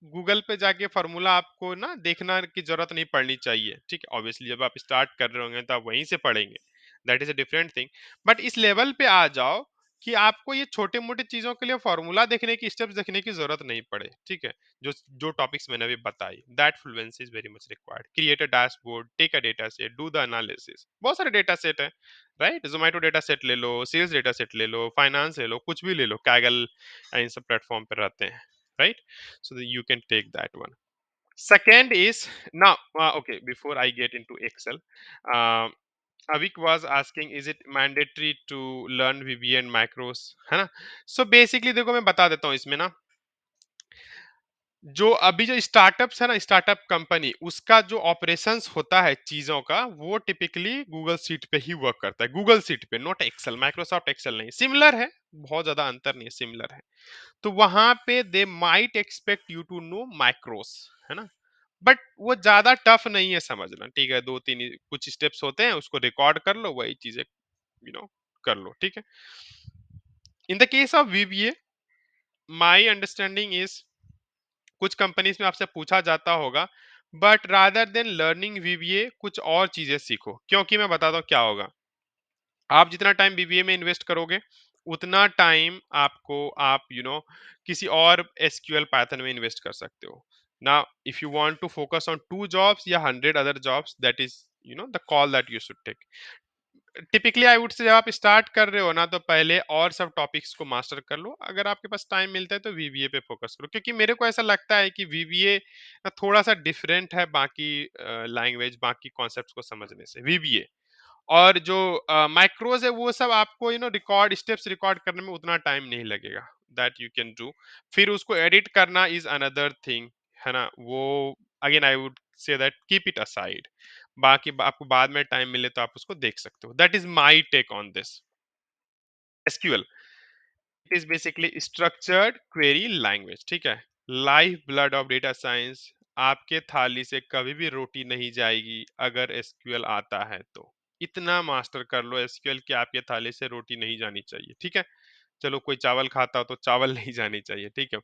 गूगल पे जाके फॉर्मूला आपको ना देखना की जरूरत नहीं पड़नी चाहिए, ठीक है. ऑब्वियसली जब आप स्टार्ट कर रहे होंगे तो आप वहीं से पढ़ेंगे, that is a different thing. But इस लेवल पे आ जाओ कि आपको ये छोटे मोटे चीजों के लिए फॉर्मूला देखने की, स्टेप्स देखने की जरूरत नहीं पड़े, ठीक है. जो जो टॉपिक्स मैंने अभी बताई, that fluency is very much required. Create a dashboard, take a data set, do the analysis. बहुत सारे डेटा सेट है राइट? ज़ोमैटो डेटा सेट ले लो, सेल्स डेटा सेट ले लो, फाइनेंस ले लो, कुछ भी ले लो, कैगल इन सब प्लेटफ़ॉर्म पे रहते हैं, right? So you can take that one. Second is now, okay, before I get into Excel, uh, Avik was asking, is it mandatory to learn VBA and macros? है ना? So basically देखो मैं बता देता हूँ इसमें ना, जो अभी जो स्टार्टअप्स है ना, स्टार्टअप कंपनी, उसका जो ऑपरेशंस होता है चीजों का, वो टिपिकली गूगल सीट पे ही वर्क करता है, गूगल सीट पे, नॉट एक्सेल, माइक्रोसॉफ्ट एक्सेल नहीं, सिमिलर है, बहुत ज्यादा अंतर नहीं है, सिमिलर है। तो वहां पे they might expect you to know micros, है ना, बट वो ज्यादा टफ नहीं है समझना, ठीक है, दो तीन कुछ स्टेप्स होते हैं, उसको रिकॉर्ड कर लो, वही चीजें कर लो, ठीक है। In the case of VBA, my understanding is, कुछ कंपनीज में आपसे पूछा जाता होगा, but rather than learning BBA कुछ और चीजें सीखो, क्योंकि मैं बताता हूँ क्या होगा। आप जितना टाइम बीबीए में इन्वेस्ट करोगे, उतना टाइम आपको आप किसी और एसक्यूएल पैटर्न में इन्वेस्ट कर सकते हो ना। If you want to focus on 2 jobs या 100 other jobs, that is the call that you should take. Typically I would say, जब आप स्टार्ट कर रहे हो ना, तो पहले और सब टॉपिक्स को मास्टर कर लो, अगर आपके पास टाइम मिलता है तो वीबीए पे फोकस करो, क्योंकि मेरे को ऐसा लगता है कि वीबीए थोड़ा सा डिफरेंट है बाकी लैंग्वेज, बाकी कॉन्सेप्ट्स को समझने से, वीबीए। और जो माइक्रोज है, वो सब आपको रिकॉर्ड स्टेप्स रिकॉर्ड करने में उतना टाइम नहीं लगेगा, दैट यू कैन डू। फिर उसको एडिट करना इज अनदर थिंग, है ना, वो again I would say that keep it aside, बाकी आपको बाद में टाइम मिले तो आप उसको देख सकते हो। That is my take on this. SQL, it is basically structured query language, ठीक है, life blood of data science. आपके थाली से कभी भी रोटी नहीं जाएगी अगर एसक्यूएल आता है तो, इतना मास्टर कर लो एसक्यूएल कि आपके थाली से रोटी नहीं जानी चाहिए, ठीक है। चलो कोई चावल खाता हो तो चावल नहीं जानी चाहिए, ठीक है।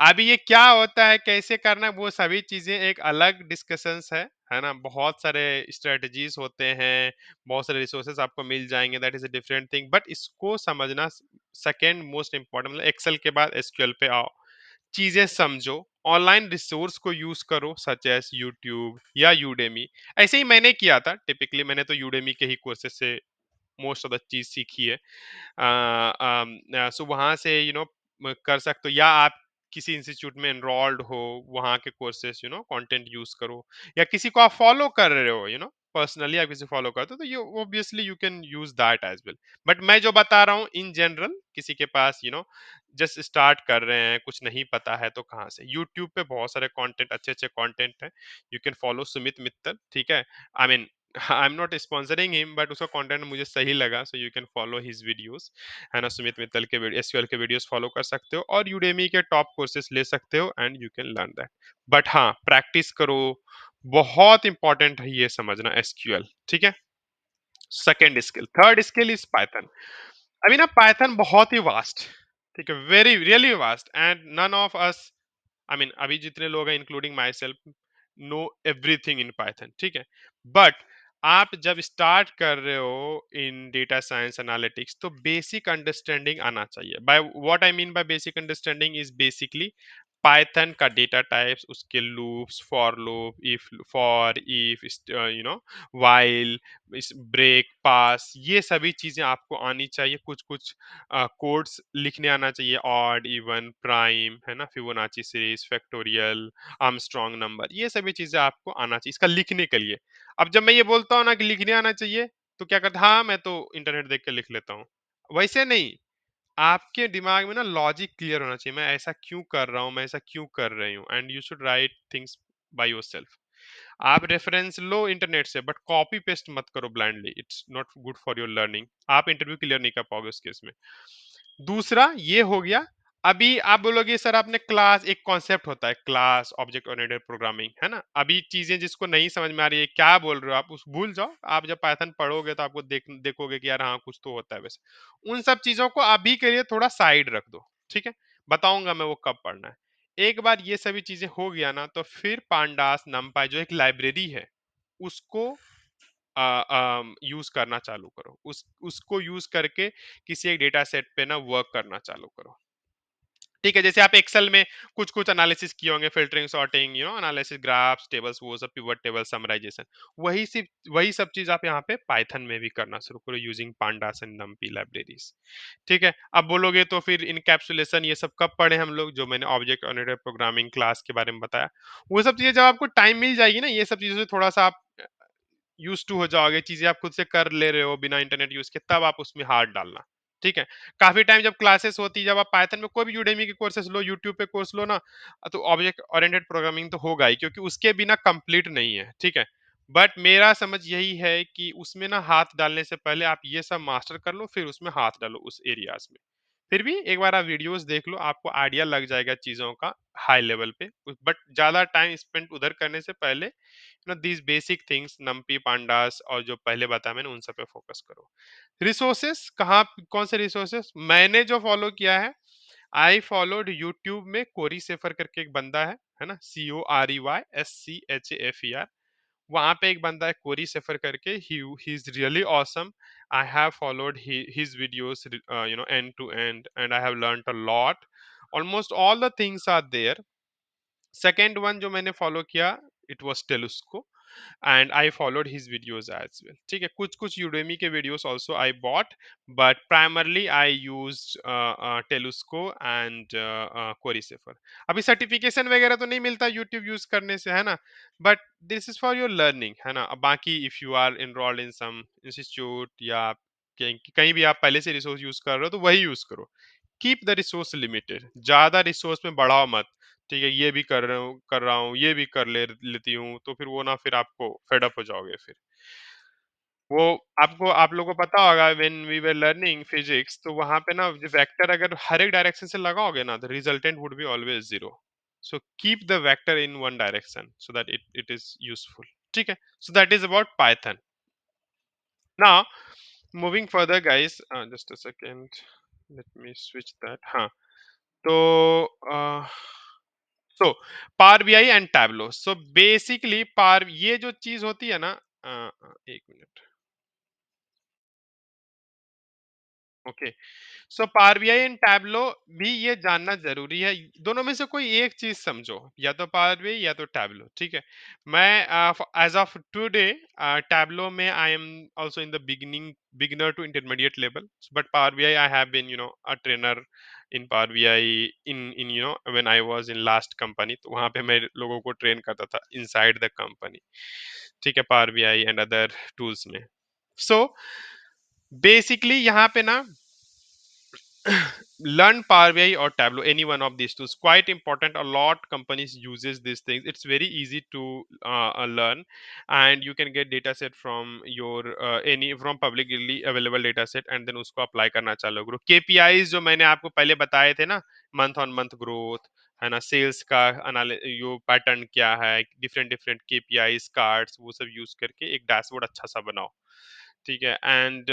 अभी ये क्या होता है, कैसे करना है, वो सभी चीजें एक अलग डिस्कशंस है ना, बहुत सारे स्ट्रेटजीज होते हैं, बहुत सारे रिसोर्सेज आपको मिल जाएंगे, that is a different thing, but इसको समझना सेकेंड मोस्ट इंपॉर्टेंट, मतलब एक्सेल के बाद एसक्यूएल पे आओ, चीजें समझो, ऑनलाइन रिसोर्स को यूज करो, सच एस यूट्यूब या यूडेमी। ऐसे ही मैंने किया था, टिपिकली मैंने तो यूडेमी के ही कोर्सेज से मोस्ट ऑफ द चीज सीखी है। सो वहां से कर सकते हो, या आप किसी इंस्टीट्यूट में एनरोल्ड हो, वहां के कोर्सेस कंटेंट यूज करो, या किसी को आप फॉलो कर रहे हो, पर्सनली आप किसी फॉलो करते हो, तो you obviously you can use that as well. But मैं जो बता रहा हूँ इन जनरल, किसी के पास जस्ट स्टार्ट कर रहे हैं, कुछ नहीं पता है, तो कहाँ से, यूट्यूब पे बहुत सारे कंटेंट, अच्छे अच्छे कंटेंट हैं, you can follow Sumit Mittal, ठीक है। I mean I am not sponsoring him, but उसका कंटेंट मुझे सही लगा, so you can follow his videos, है ना। सुमित मित्तल के एसक्यूएल के वीडियोस फॉलो कर सकते हो, और यूडेमी के टॉप कोर्सेज ले सकते हो, and you can learn that. But हाँ, प्रैक्टिस करो, बहुत इंपॉर्टेंट है ये समझना एसक्यूएल, ठीक है। Second skill, third skill is Python. अभी ना पाइथन बहुत ही वास्ट, ठीक है, very really vast, and none of us, I mean अभी जितने लोग हैं including myself, know everything in Python, ठीक है। बट आप जब स्टार्ट कर रहे हो इन डेटा साइंस एनालिटिक्स, तो बेसिक अंडरस्टैंडिंग आना चाहिए। By what I mean by basic understanding is basically Python का डेटा टाइप्स, उसके loops, for loop, if, for if, while, इस ब्रेक, पास, ये सभी चीजें आपको आनी चाहिए। कुछ कुछ कोड्स लिखने आना चाहिए, ऑड, इवन, प्राइम, है ना, Fibonacci series, factorial, Armstrong number, ये सभी चीजें आपको आना चाहिए इसका लिखने के लिए। अब जब मैं ये बोलता हूँ ना कि लिखने आना चाहिए, तो क्या करता, हाँ मैं तो इंटरनेट देख के लिख लेता हूँ, वैसे नहीं। आपके दिमाग में ना लॉजिक क्लियर होना चाहिए, मैं ऐसा क्यों कर रहा हूँ, मैं ऐसा क्यों कर रही हूँ, and you should write things by yourself. आप रेफरेंस लो इंटरनेट से, बट कॉपी पेस्ट मत करो blindly, it's not good for your learning, आप इंटरव्यू क्लियर नहीं कर पाओगे उस केस में। दूसरा ये हो गया। अभी आप बोलोगे सर आपने क्लास, एक कॉन्सेप्ट होता है क्लास ऑब्जेक्ट ओरिएंटेड प्रोग्रामिंग, है ना, अभी चीजें जिसको नहीं समझ में आ रही है क्या बोल रहे हो आप, उस भूल जाओ, आप जब पाइथन पढ़ोगे तो आपको देखोगे कि यार हाँ कुछ तो होता है वैसे। उन सब चीजों को अभी के लिए थोड़ा साइड रख दो, ठीक है, बताऊंगा मैं वो कब पढ़ना है। एक बार ये सभी चीजें हो गया ना, तो फिर पांडास नमपाई जो एक लाइब्रेरी है, उसको यूज करना चालू करो, उसको यूज करके किसी एक डेटा सेट पे ना वर्क करना चालू करो। ठीक है, जैसे आप एक्सेल में कुछ-कुछ एनालिसिस किए होंगे, filtering, sorting, analysis, graphs, tables, वो सब पिवट टेबल, समराइज़ेशन। वही सब चीज़ आप यहाँ पे पाइथन में भी करना शुरू करो using pandas and numpy libraries. ठीक है? अब बोलोगे तो फिर इनकैप्सुलेशन ये सब कब पढ़े हम लोग? जो मैंने ऑब्जेक्ट ओरिएंटेड प्रोग्रामिंग क्लास के बारे में बताया। वो सब चीज़ें जब आपको टाइम मिल जाएगी ना, ये सब चीज़ों से थोड़ा-सा आप यूज्ड टू हो जाओगे, चीजें आप खुद से कर ले रहे हो बिना इंटरनेट यूज के, तब आप उसमें हाथ डालना। ठीक है? काफी टाइम जब क्लासेस होती, जब आप पाइथन में कोई भी यूडेमी के कोर्सेस लो, यूट्यूब पे कोर्स लो ना, तो ऑब्जेक्ट ओरिएंटेड प्रोग्रामिंग तो होगा ही, क्योंकि उसके बिना कंप्लीट नहीं है। ठीक है? बट मेरा समझ यही है कि उसमें ना हाथ डालने से पहले आप ये सब मास्टर कर लो, फिर उसमें हाथ डालो उस एरियाज में। फिर भी एक बार आप वीडियोस देख लो, आपको आइडिया लग जाएगा चीजों का हाई लेवल पे। बट ज्यादा टाइम स्पेंड उधर करने से पहले दीज बेसिक थिंग्स, नम्पी, पांडास और जो पहले बताया मैंने, उन सब पे फोकस करो। रिसोर्सेस कहाँ, कौन से रिसोर्सेस मैंने जो फॉलो किया है? आई फॉलोड यूट्यूब में कोरी सेफर करके एक बंदा है ना, COREYSCHAFER। वहां पे एक बंदा है कोरी सेफर करके, he is really awesome. I have followed his videos end to end, and I have learned a lot. Almost all the things are there. Second one जो मैंने फॉलो किया, it was Telusko, and I followed his videos as well. ठीक है? कुछ कुछ यूडेमी के videos also I bought, but primarily I used Telusko and Corey Schafer. अभी सर्टिफिकेशन वगैरह तो नहीं मिलता यूट्यूब यूज करने से, है ना, but this is for your learning, है ना। अब बाकी if you are enrolled in some institute, या कहीं कहीं भी आप पहले से रिसोर्स यूज कर रहे हो, तो वही यूज करो। कीप द रिसोर्स लिमिटेड, ज्यादा रिसोर्स में बढ़ाओ मत। ठीक है? ये भी कर रहा हूँ, ये भी लेती हूँ, तो फिर वो ना, फिर आपको फेड अप हो जाओगे फिर। वो आपको, आप लोगों को पता होगा, when we were learning physics, तो वहां पे ना जो वेक्टर अगर हर एक डायरेक्शन से लगाओगे ना, the resultant would be always zero. So keep the vector in one direction so that it it is useful. ठीक है? So that is about Python. Now moving further guys, just a second, let me switch that. हाँ, तो so power BI and Tableau. So basically power, ये जो चीज होती है ना, एक minute, okay. So power BI and Tableau भी ये जानना जरूरी है। दोनों में से कोई एक चीज समझो, या तो पावर बीआई या तो टैबलो। ठीक है? मैं एज ऑफ टुडे टैबलो में I am also in the beginner to intermediate level, but Power BI I have been a trainer in Power BI, in when I was in last company, तो वहां पे मैं लोगों को ट्रेन करता था इनसाइड द कंपनी। ठीक है? Power BI and other tools में। सो बेसिकली यहाँ पे ना, learn Power BI or Tableau, any one of these tools, quite important. A lot companies uses these things. It's very easy to learn, and you can get data set from your any from publicly available data set, and then उसको apply करना चालू करो। KPIs जो मैंने आपको पहले बताए थे ना, मंथ ऑन मंथ ग्रोथ, है ना, सेल्स का यो पैटर्न क्या है, डिफरेंट डिफरेंट KPIs कार्ड्स, वो सब यूज करके एक डैशबोर्ड अच्छा सा बनाओ। ठीक है? And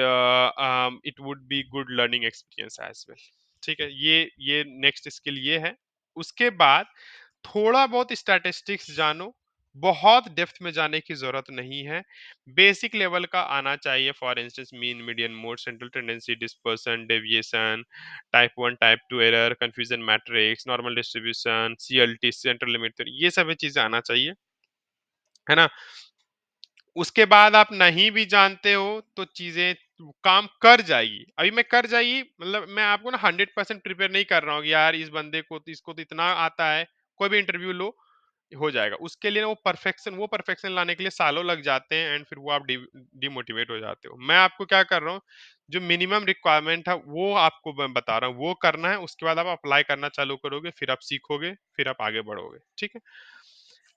it would be good learning experience as well. ठीक है? ये नेक्स्ट स्किल ये है। उसके बाद थोड़ा बहुत स्टैटिस्टिक्स जानो, बहुत डेप्थ में जाने की जरूरत नहीं है। बेसिक लेवल का आना चाहिए। For instance mean, median, mode, central tendency, dispersion, deviation, type one type two error, confusion matrix, normal distribution, CLT, central limit, ये सब चीजें आना चाहिए, है ना। उसके बाद आप नहीं भी जानते हो तो चीजें काम कर जाएगी। अभी मैं कर जाएगी मतलब, मैं आपको ना 100% प्रिपेयर नहीं कर रहा हूँ कि यार इस बंदे को तो, इसको तो इतना आता है, कोई भी इंटरव्यू लो हो जाएगा। उसके लिए ना वो परफेक्शन लाने के लिए सालों लग जाते हैं, एंड फिर वो आप डिमोटिवेट हो जाते हो। मैं आपको क्या कर रहा हूँ, जो मिनिमम रिक्वायरमेंट है वो आपको मैं बता रहा हूँ, वो करना है। उसके बाद आप अप्लाई करना चालू करोगे, फिर आप सीखोगे, फिर आप आगे बढ़ोगे। ठीक है?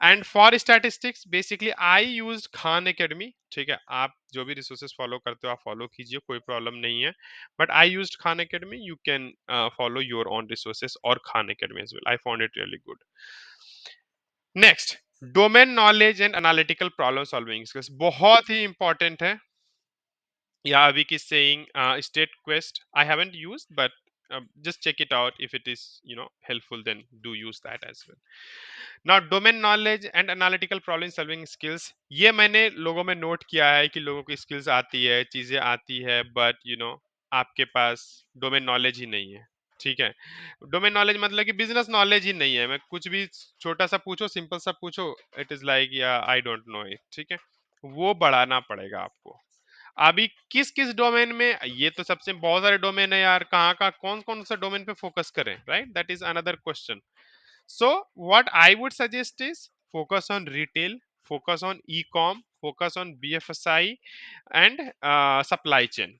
And for statistics basically I use Khan academy. ठीक है? आप जो भी रिसोर्सेज फॉलो करते हो आप फॉलो कीजिए, कोई प्रॉब्लम नहीं है। But I use Khan Academy, you can follow your own resources और Khan Academy as well. I found it really good. Next, domain knowledge and analytical problem solving skills बहुत ही इंपॉर्टेंट है। Yeah, Avik is saying state quest. I haven't used, but just check it out. If it is, helpful, then do use that as well. Now, domain knowledge and analytical problem solving skills. ये मैंने लोगों में नोट किया है कि लोगों की स्किल्स आती है, चीजें आती है, बट आपके पास डोमेन नॉलेज ही नहीं है। ठीक है। डोमेन नॉलेज मतलब कि बिजनेस नॉलेज ही नहीं है, मैं कुछ भी छोटा सा पूछो, सिंपल सा पूछो, इट इज लाइक या आई डोंट नो इट, ठीक है। वो बढ़ाना पड़ेगा आपको। अभी किस किस डोमेन में, ये तो सबसे बहुत सारे डोमेन है यार, कहाँ का कौन कौन सा डोमेन पे फोकस करें, right, that is another question. So what I would suggest is focus on retail, focus on e-com, focus on BFSI and supply chain.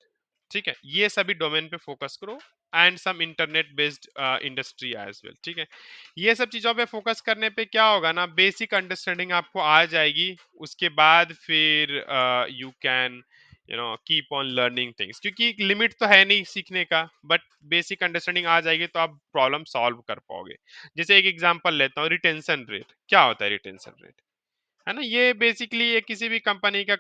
ठीक है, ये सभी डोमेन पे फोकस करो, and some internet based industry as well. ठीक है, ये सब चीजों पे फोकस करने पे क्या होगा ना, बेसिक अंडरस्टैंडिंग आपको आ जाएगी। उसके बाद फिर you can keep on learning things, क्योंकि लिमिट तो है नहीं सीखने का, बट बेसिक अंडरस्टैंडिंग आ जाएगी तो आप प्रॉब्लम सॉल्व कर पाओगे। जैसे एक एग्जांपल लेता हूँ, रिटेंशन रेट क्या होता है, रिटेंशन रेट है ना, ये बेसिकली ये किसी भी कंपनी का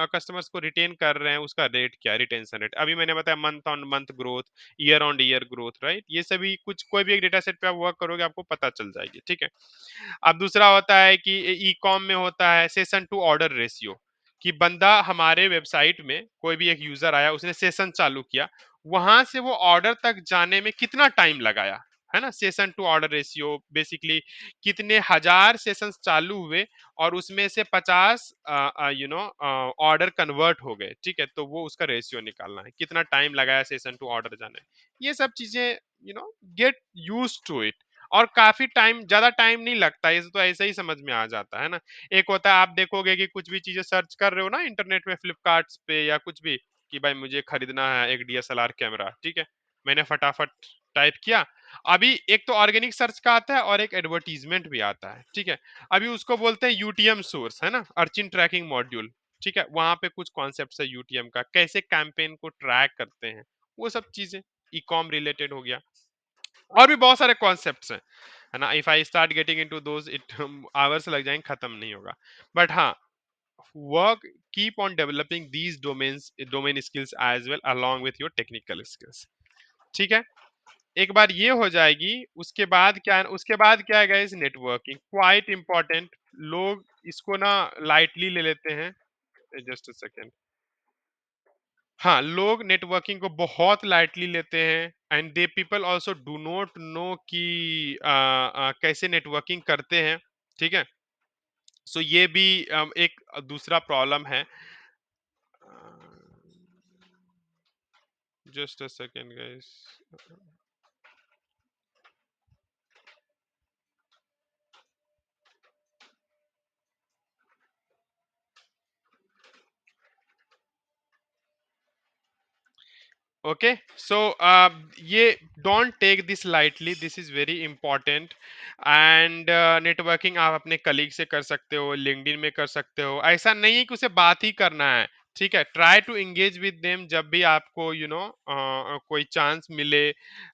कस्टमर्स को रिटेन कर रहे हैं, उसका रेट क्या है, रिटेंशन रेट। अभी मैंने बताया month on month growth, year on year growth, right, ये सभी कुछ कोई भी एक डेटा सेट पे आप वर्क करोगे आपको पता चल जाएगी। ठीक है, अब दूसरा होता है कि ई कॉम में होता है सेशन टू ऑर्डर रेशियो, कि बंदा हमारे वेबसाइट में कोई भी एक यूजर आया, उसने सेशन चालू किया, वहां से वो ऑर्डर तक जाने में कितना टाइम लगाया, है ना, session to order ratio basically कितने हजार सेशंस चालू हुए और उसमें से 50 ऑर्डर कन्वर्ट हो गए। ठीक है, तो वो उसका रेशियो निकालना है, कितना टाइम लगाया सेशन टू ऑर्डर जाने में। ये सब चीजें गेट यूज टू इट, और काफी टाइम, ज्यादा टाइम नहीं लगता, ये तो ऐसे ही समझ में आ जाता है ना। एक होता है आप देखोगे कि कुछ भी चीजें सर्च कर रहे हो ना इंटरनेट में, फ्लिपकार्ट पे या कुछ भी, कि भाई मुझे खरीदना है एक डीएसएलआर कैमरा, ठीक है, मैंने फटाफट टाइप किया। अभी एक तो ऑर्गेनिक सर्च का आता है और एक एडवर्टीजमेंट भी आता है। ठीक है, अभी उसको बोलते हैं यूटीएम सोर्स, है ना, अर्चिन ट्रैकिंग मॉड्यूल। ठीक है, वहां पे कुछ कॉन्सेप्ट है यूटीएम का, कैसे कैंपेन को ट्रैक करते हैं, वो सब चीजें ई कॉम रिलेटेड हो गया। और भी बहुत सारे कॉन्सेप्ट्स हैं, है ना, if I start getting into those eight hours लग जाएंगे, खत्म नहीं होगा। बट हाँ, work, keep on developing these domain skills as well along with your technical skills. ठीक है, एक बार ये हो जाएगी, उसके बाद क्या है गाइस, नेटवर्किंग क्वाइट इंपॉर्टेंट। लोग इसको ना लाइटली ले लेते हैं, जस्ट अ सेकेंड। हाँ, लोग नेटवर्किंग को बहुत लाइटली लेते हैं, and they people also do not know कि कैसे नेटवर्किंग करते हैं। ठीक है, सो ये भी एक दूसरा प्रॉब्लम है। Just a second guys. Okay, so ये don't take this lightly, this is very important. And networking आप अपने कलीग से कर सकते हो, लिंक्डइन में कर सकते हो, ऐसा नहीं है कि उसे बात ही करना है। ठीक है, try to engage with them जब भी आपको कोई चांस मिले,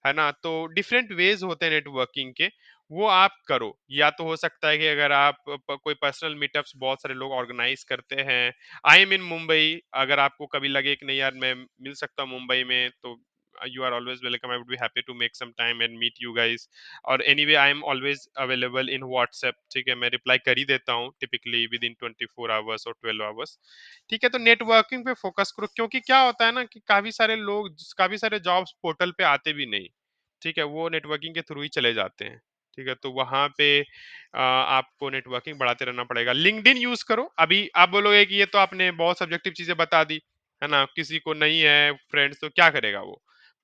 है ना। तो डिफरेंट वेज होते हैं नेटवर्किंग के, वो आप करो। या तो हो सकता है कि अगर आप कोई पर्सनल मीटअप्स बहुत सारे लोग ऑर्गेनाइज करते हैं, आई एम इन मुंबई, अगर आपको कभी लगे कि नहीं यार मैं मिल सकता हूँ मुंबई में, तो you are always welcome, I would be happy to make some time and meet you guys. और anyway I am always available in WhatsApp. ठीक है, मैं रिप्लाई कर ही देता हूँ टिपिकली विद इन 24 आवर्स और 12 आवर्स। ठीक है, तो नेटवर्किंग पे फोकस करो, क्योंकि क्या होता है ना कि काफी सारे लोग, काफी सारे जॉब्स पोर्टल पे आते भी नहीं। ठीक है, वो नेटवर्किंग के थ्रू ही चले जाते हैं। ठीक है, तो वहां पे आपको नेटवर्किंग बढ़ाते रहना पड़ेगा। लिंक्डइन यूज करो। अभी आप बोलोगे कि ये तो आपने बहुत सब्जेक्टिव चीजें बता दी, है ना, किसी को नहीं है फ्रेंड्स तो क्या करेगा वो,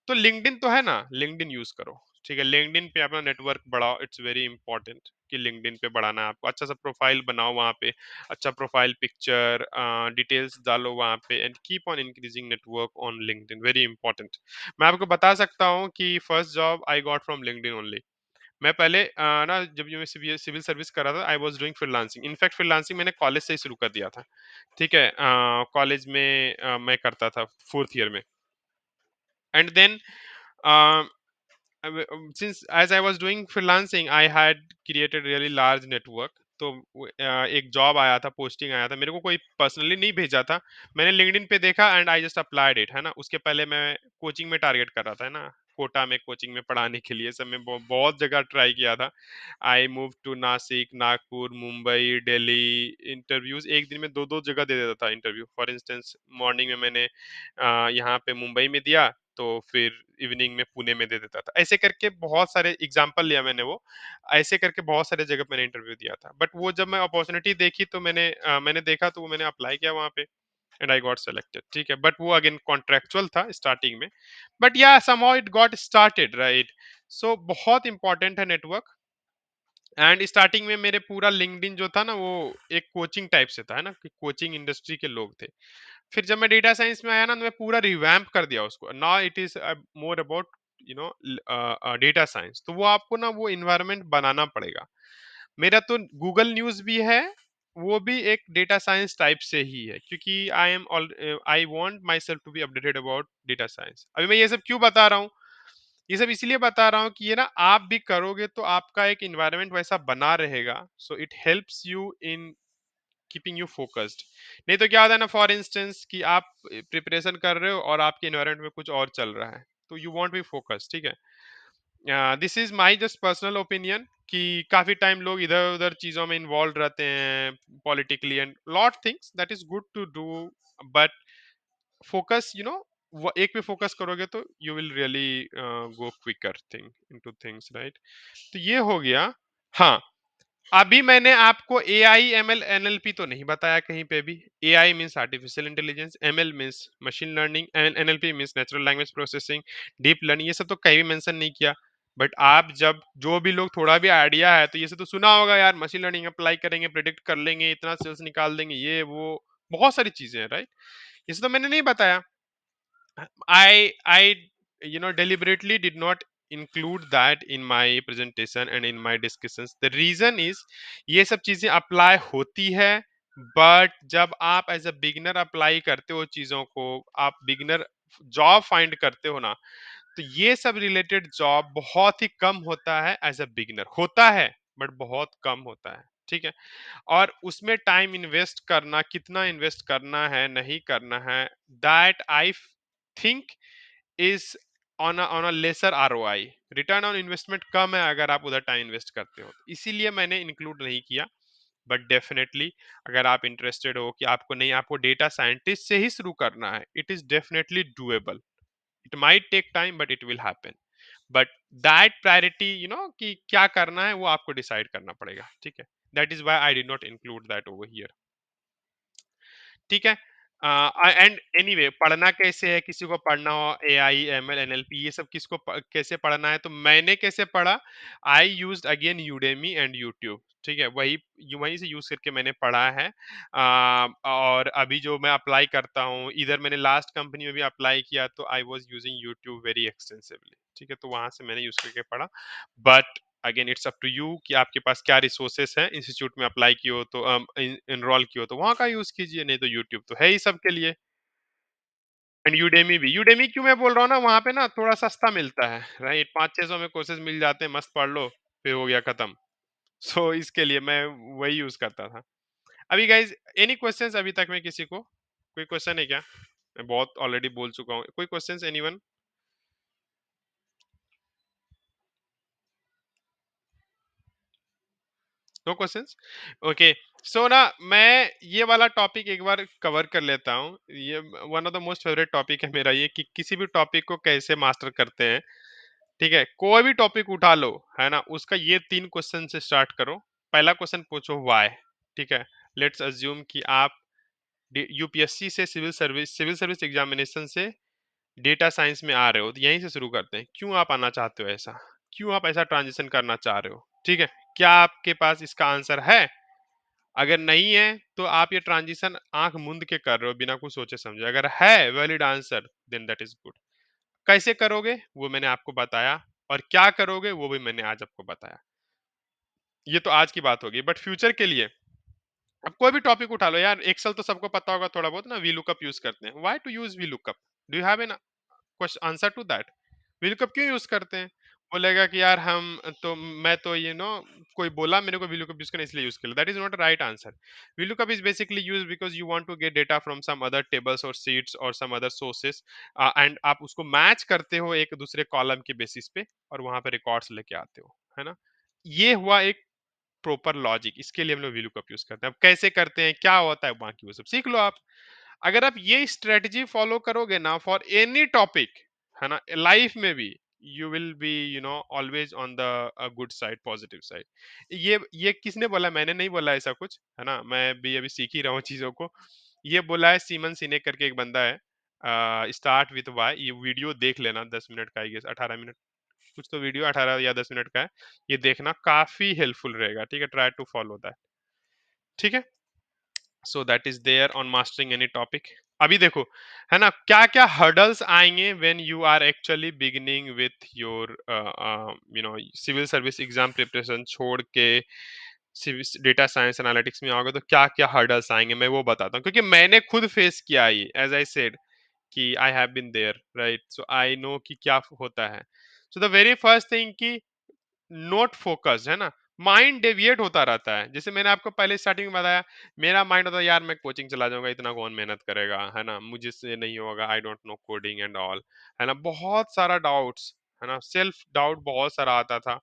तो लिंक्डइन तो है ना, लिंक्डइन यूज करो। ठीक है, लिंक्डइन पे अपना नेटवर्क बढ़ाओ, इट्स वेरी इंपॉर्टेंट कि लिंक्डइन पे बढ़ाना है आपको। अच्छा सा प्रोफाइल बनाओ वहाँ पे, अच्छा प्रोफाइल पिक्चर डिटेल्स डालो वहाँ पे, and keep on increasing network on LinkedIn, very important. मैं आपको बता सकता हूँ कि first job I got from LinkedIn only. मैं पहले ना जब ये मैं सिविल सर्विस कर रहा था, I was doing freelancing. In fact freelancing मैंने कॉलेज से ही शुरू कर दिया था। ठीक है, कॉलेज में मैं करता था फोर्थ ईयर में। And then since as I was doing freelancing, I had created really large network। तो एक जॉब आया था, पोस्टिंग आया था, मेरे को कोई पर्सनली नहीं भेजा था, मैंने लिंक्डइन पे देखा and I just applied it, है ना। उसके पहले मैं कोचिंग में टारगेट कर रहा था, है ना, कोटा में कोचिंग में पढ़ाने के लिए सब में बहुत जगह ट्राई किया था। I move to Nashik, Nagpur, Mumbai, Delhi. Interviews एक दिन में दो दो जगह दे देता था इंटरव्यू। फॉर इंस्टेंस मॉर्निंग में मैंने यहाँ पे मुंबई में दिया, तो फिर इवनिंग में पुणे में दे देता था। ऐसे करके बहुत सारे एग्जाम्पल लिया मैंने वो, ऐसे करके बहुत सारे जगह मैंने इंटरव्यू दिया था। बट वो जब मैं अपॉर्चुनिटी देखी तो मैंने देखा तो वो मैंने अप्लाई किया वहाँ पे एंड आई गॉट सेलेक्टेड, ठीक है। बट वो अगेन कॉन्ट्रेक्चुअल था स्टार्टिंग में, but yeah somehow it got started, right. So बहुत इंपॉर्टेंट है नेटवर्क। एंड स्टार्टिंग में मेरे पूरा लिंक्डइन जो था ना वो एक कोचिंग टाइप से था, है ना, कि कोचिंग इंडस्ट्री के लोग थे। फिर जब मैं डेटा साइंस में आया ना तो मैं पूरा रिवैम्प कर दिया उसको। Now it is more about you know data science. तो वो आपको ना वो इन्वायरमेंट बनाना पड़ेगा। मेरा तो गूगल न्यूज़ भी है, वो भी एक डेटा साइंस टाइप से ही है, क्योंकि I want myself to be updated about data science. अभी मैं ये सब क्यों बता रहा हूँ? ये सब इसलिए बता रहा हूँ कि ये ना आप भी करोगे तो आपका एक इन्वायरमेंट वैसा बना रहेगा, so it helps you in keeping you focused. नहीं तो क्या होता है ना, फॉर इंस्टेंस कि आप प्रिपरेशन कर रहे हो और आपके एनवायरनमेंट में कुछ और चल रहा है, तो यू वांट बी फोकस्ड, ठीक है। This is my just personal opinion कि काफी टाइम लोग इधर उधर चीजों में इन्वॉल्व रहते हैं politically and lot things that is good to do, but focus एक पे फोकस करोगे तो you will really go quicker thing into things, right. तो ये हो गया। हाँ, अभी मैंने आपको A I M L N L P तो नहीं बताया कहीं पे भी। A I means artificial intelligence, M L means machine learning, and N L P means natural language processing, deep learning, ये सब तो कहीं भी मेंशन नहीं किया। बट आप जब जो भी लोग थोड़ा भी आइडिया है तो ये सब तो सुना होगा यार, मशीन लर्निंग अप्लाई करेंगे, प्रिडिक्ट कर लेंगे, इतना सेल्स निकाल देंगे, ये वो बहुत सारी चीजें हैं, राइट। ये सब तो मैंने नहीं बताया। I deliberately did not include that in my presentation and in my discussions. The reason is ये सब चीजें अप्लाई होती है, बट जब आप एज अ बिगिनर अप्लाई करते हो चीजों को, आप बिगिनर जॉब फाइंड करते हो ना, तो ये सब रिलेटेड जॉब बहुत ही कम होता है एज अ बिगिनर, होता है बट बहुत कम होता है, ठीक है। और उसमें टाइम इन्वेस्ट करना, कितना इन्वेस्ट करना है नहीं करना है, that I think is on a lesser ROI. Return on investment कम है अगर आप उधर टाइम इन्वेस्ट करते हो, इसीलिए मैंने इंक्लूड नहीं किया। बट डेफिनेटली अगर आप इंटरेस्टेड हो कि आपको नहीं, आपको डेटा साइंटिस्ट से ही शुरू करना है, it is definitely doable. It might take time but it will happen. But that priority कि क्या करना है वो आपको डिसाइड करना पड़ेगा, ठीक है। That is why I did not include that over here, ठीक है। एंड एनीवे, पढ़ना कैसे है, किसी को पढ़ना हो A I M L N L P, ये सब किसको कैसे पढ़ना है, तो मैंने कैसे पढ़ा, I use again Udemy and YouTube, ठीक है। वहीं से यूज करके मैंने पढ़ा है। और अभी जो मैं अप्लाई करता हूँ, इधर मैंने लास्ट कंपनी में भी अप्लाई किया तो I was using YouTube very extensively, ठीक है। तो वहां से मैंने यूज करके पढ़ा। But again it's up to you कि आपके पास क्या रिसोर्सेस हैं। इंस्टीट्यूट में अप्लाई किए हो तो इनरोल किए हो तो वहां का यूज कीजिए, नहीं तो यूट्यूब तो है ही सबके लिए। एंड यूडेमी भी, यूडेमी क्यों मैं बोल रहा हूँ ना, वहां पे ना थोड़ा सस्ता मिलता है, राइट। 500-600 में कोर्सेज मिल जाते हैं, मस्त पढ़ लो, फिर हो गया खत्म। सो इसके लिए मैं वही यूज करता था। अभी गाइज एनी क्वेश्चंस अभी तक में किसी को, कोई क्वेश्चन है क्या? मैं बहुत ऑलरेडी बोल चुका हूँ, कोई questions anyone? No questions, okay. So ना मैं ये वाला टॉपिक एक बार कवर कर लेता हूँ। ये one of the most favourite topic है मेरा, ये कि किसी भी टॉपिक को कैसे मास्टर करते हैं, ठीक है। कोई भी टॉपिक उठा लो, है ना, उसका ये 3 क्वेश्चन से स्टार्ट करो। पहला क्वेश्चन पूछो व्हाई, ठीक है। लेट्स अज्यूम कि आप यूपीएससी से सिविल सर्विस एग्जामिनेशन से डेटा साइंस में आ रहे हो, तो यहीं से शुरू करते हैं। क्यों आप आना चाहते हो ऐसा, क्यों आप ऐसा ट्रांजिशन करना चाह रहे हो, ठीक है। क्या आपके पास इसका आंसर है? अगर नहीं है तो आप ये ट्रांजिशन आंख मूंद के कर रहे हो बिना कुछ सोचे समझे। अगर है valid answer then that is good. कैसे करोगे वो मैंने आपको बताया, और क्या करोगे वो भी मैंने आज आपको बताया। ये तो आज की बात होगी, बट फ्यूचर के लिए अब कोई भी टॉपिक उठा लो यार। एक्सेल तो सबको पता होगा थोड़ा बहुत ना, वी लुकअप यूज करते हैं। Why to use VLOOKUP? Do you have an answer to that? VLOOKUP क्यों यूज करते हैं? बोलेगा कि यार हम तो, मैं तो कोई बोला मेरे को वीलुकअप यूज करना इसलिए यूज कर, that is not right answer. VLOOKUP is basically use because you want to get data from some other tables और शीट्स और सम अदर सोर्सेस, एंड आप उसको मैच करते हो एक दूसरे कॉलम के बेसिस पे, और वहां पे रिकॉर्ड्स लेके आते हो, है ना। ये हुआ एक प्रॉपर लॉजिक, इसके लिए हम लोग वीलुकअप यूज करते हैं। अब कैसे करते हैं, क्या होता है, बाकी वो सब सीख लो आप। अगर आप ये स्ट्रेटजी फॉलो करोगे ना फॉर एनी टॉपिक, है ना? लाइफ में भी you will be always on the good side, positive side. ये किसने बोला? मैंने नहीं बोला ऐसा कुछ, है ना? मैं भी अभी सीख ही रहा हूँ चीजों को। ये बोला है सीमन सिनेक करके एक बंदा है, स्टार्ट विथ वाई। ये वीडियो देख लेना, 10 मिनट का, आई गेस 18 मिनट, कुछ तो वीडियो 18 या 10 मिनट का है। ये देखना काफी हेल्पफुल रहेगा, ठीक है? ट्राई टू फॉलो दैट, ठीक है? So that is there on mastering any topic. अभी देखो, है ना, क्या क्या हर्डल्स आएंगे when you are actually beginning with your civil service exam preparation छोड़ के डेटा साइंस एनालिटिक्स में आओगे, तो क्या क्या हर्डल्स आएंगे मैं वो बताता हूँ, क्योंकि मैंने खुद फेस किया है ये, एज आई सेड कि I have been there, right? So I know कि क्या होता है। So the very first thing कि नोट फोकस, है ना? माइंड डेविएट होता रहता है। जैसे मैंने आपको पहले स्टार्टिंग में बताया, मेरा माइंड होता है यार मैं कोचिंग चला जाऊंगा, इतना कौन मेहनत करेगा, है ना? मुझे से नहीं होगा, I don't know coding and all, है ना? बहुत सारा डाउट्स, है ना? सेल्फ डाउट बहुत सारा आता था।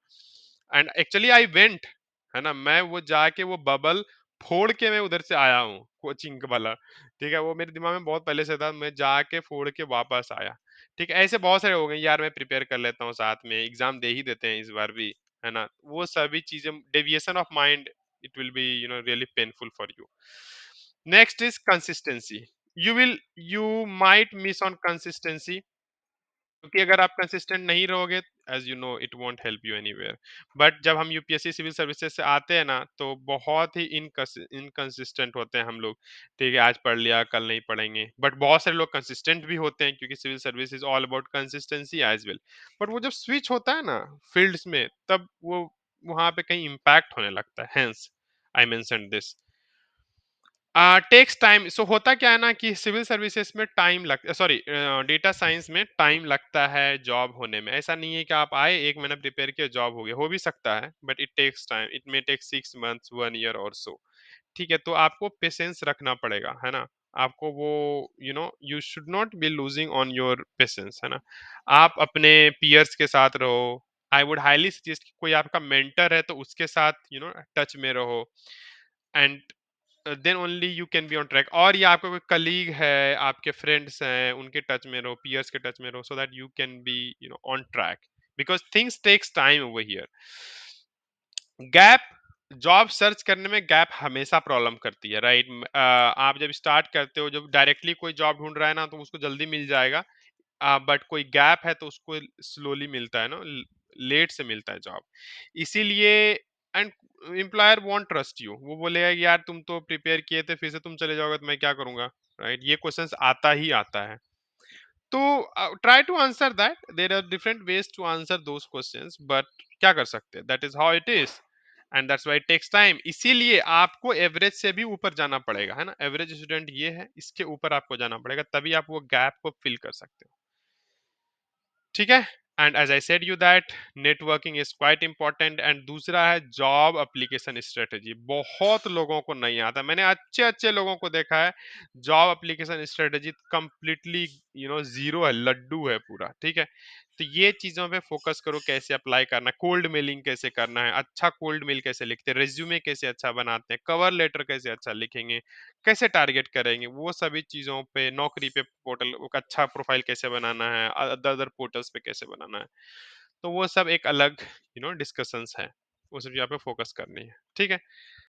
एंड एक्चुअली आई वेंट, है ना, मैं वो जाके वो बबल फोड़ के मैं उधर से आया हूँ कोचिंग वाला, ठीक है? वो मेरे दिमाग में बहुत पहले से था, मैं जाके फोड़ के वापस आया। ठीक है, ऐसे बहुत सारे हो गए यार, मैं प्रिपेयर कर लेता हूँ, साथ में एग्जाम दे ही देते हैं इस बार भी, है ना? वो सभी चीजें, deviation of mind, it will be really painful for you. Next is consistency. You might miss on consistency, क्योंकि अगर आप कंसिस्टेंट नहीं रहोगे, as you know, it won't help you anywhere. But जब हम यूपीएससी सिविल सर्विसेज से आते हैं ना, तो बहुत ही इनकंसिस्टेंट होते हैं हम लोग। ठीक है, आज पढ़ लिया, कल नहीं पढ़ेंगे। बट बहुत सारे लोग कंसिस्टेंट भी होते हैं, क्योंकि civil service is all about consistency as well. But वो जब स्विच होता है ना फील्ड्स में, तब वो वहां पे कहीं इम्पैक्ट होने लगता है। Hence I mention this. Takes time. So होता क्या है ना कि सिविल सर्विसेज में टाइम लगता, सॉरी, डेटा साइंस में टाइम लगता है जॉब होने में। ऐसा नहीं है कि आप आए, 1 महीना प्रिपेयर किया, जॉब हो गया। हो भी सकता है, but it takes time, it may take 6 months, 1 year और सो। ठीक है, तो आपको पेशेंस रखना पड़ेगा, है ना? आपको वो, you should not be losing on your patience, है ना? आप अपने पियर्स के साथ रहो। आई वुड हाईली सजेस्ट कि कोई आपका मेंटर है तो उसके साथ टच में रहो। And then only you can be on track. और ये आपका कोई कलीग है, आपके फ्रेंड्स हैं, उनके टच में रहो, पीयर्स के टच में रहो, so that you can be on track, because things takes time over here. Gap, job search करने में गैप हमेशा प्रॉब्लम करती है, राइट? आप जब स्टार्ट करते हो, जब डायरेक्टली कोई जॉब ढूंढ रहा है ना, तो उसको जल्दी मिल जाएगा। बट कोई गैप है तो उसको स्लोली मिलता है ना, लेट से मिलता है जॉब। इसीलिए, and employer want trust you, वो बोलेगा कि यार तुम तो प्रिपेयर किए थे, फिर से तुम चले जाओगे तो मैं क्या करूंगा, राइट? ये क्वेश्चंस आता ही आता है। तो try to answer that, there are different ways to answer those questions, but क्या कर सकते हैं, that is how it is. And that's why it takes time. इसीलिए आपको एवरेज से भी ऊपर जाना पड़ेगा, है ना? एवरेज स्टूडेंट ये है, इसके ऊपर आपको जाना पड़ेगा, तभी आप वो गैप को फिल कर सकते हो। ठीक है? And as I said you that networking is quite important. And दूसरा है जॉब एप्लीकेशन स्ट्रेटेजी। बहुत लोगों को नहीं आता, मैंने अच्छे अच्छे लोगों को देखा है, job application strategy completely zero है, लड्डू है पूरा। ठीक है, तो ये चीजों पे फोकस करो, कैसे अप्लाई करना है, कोल्ड मेलिंग कैसे करना है, अच्छा कोल्ड मेल कैसे लिखते हैं, रेज्यूमे कैसे अच्छा बनाते हैं, कवर लेटर कैसे अच्छा लिखेंगे, कैसे टारगेट करेंगे, वो सभी चीजों पे, नौकरी पे पोर्टल का अच्छा प्रोफाइल कैसे बनाना है, अदर अदर पोर्टल्स पे कैसे बनाना है, तो वो सब एक अलग डिस्कशंस है, वो सब यहाँ पे फोकस करनी है। ठीक है,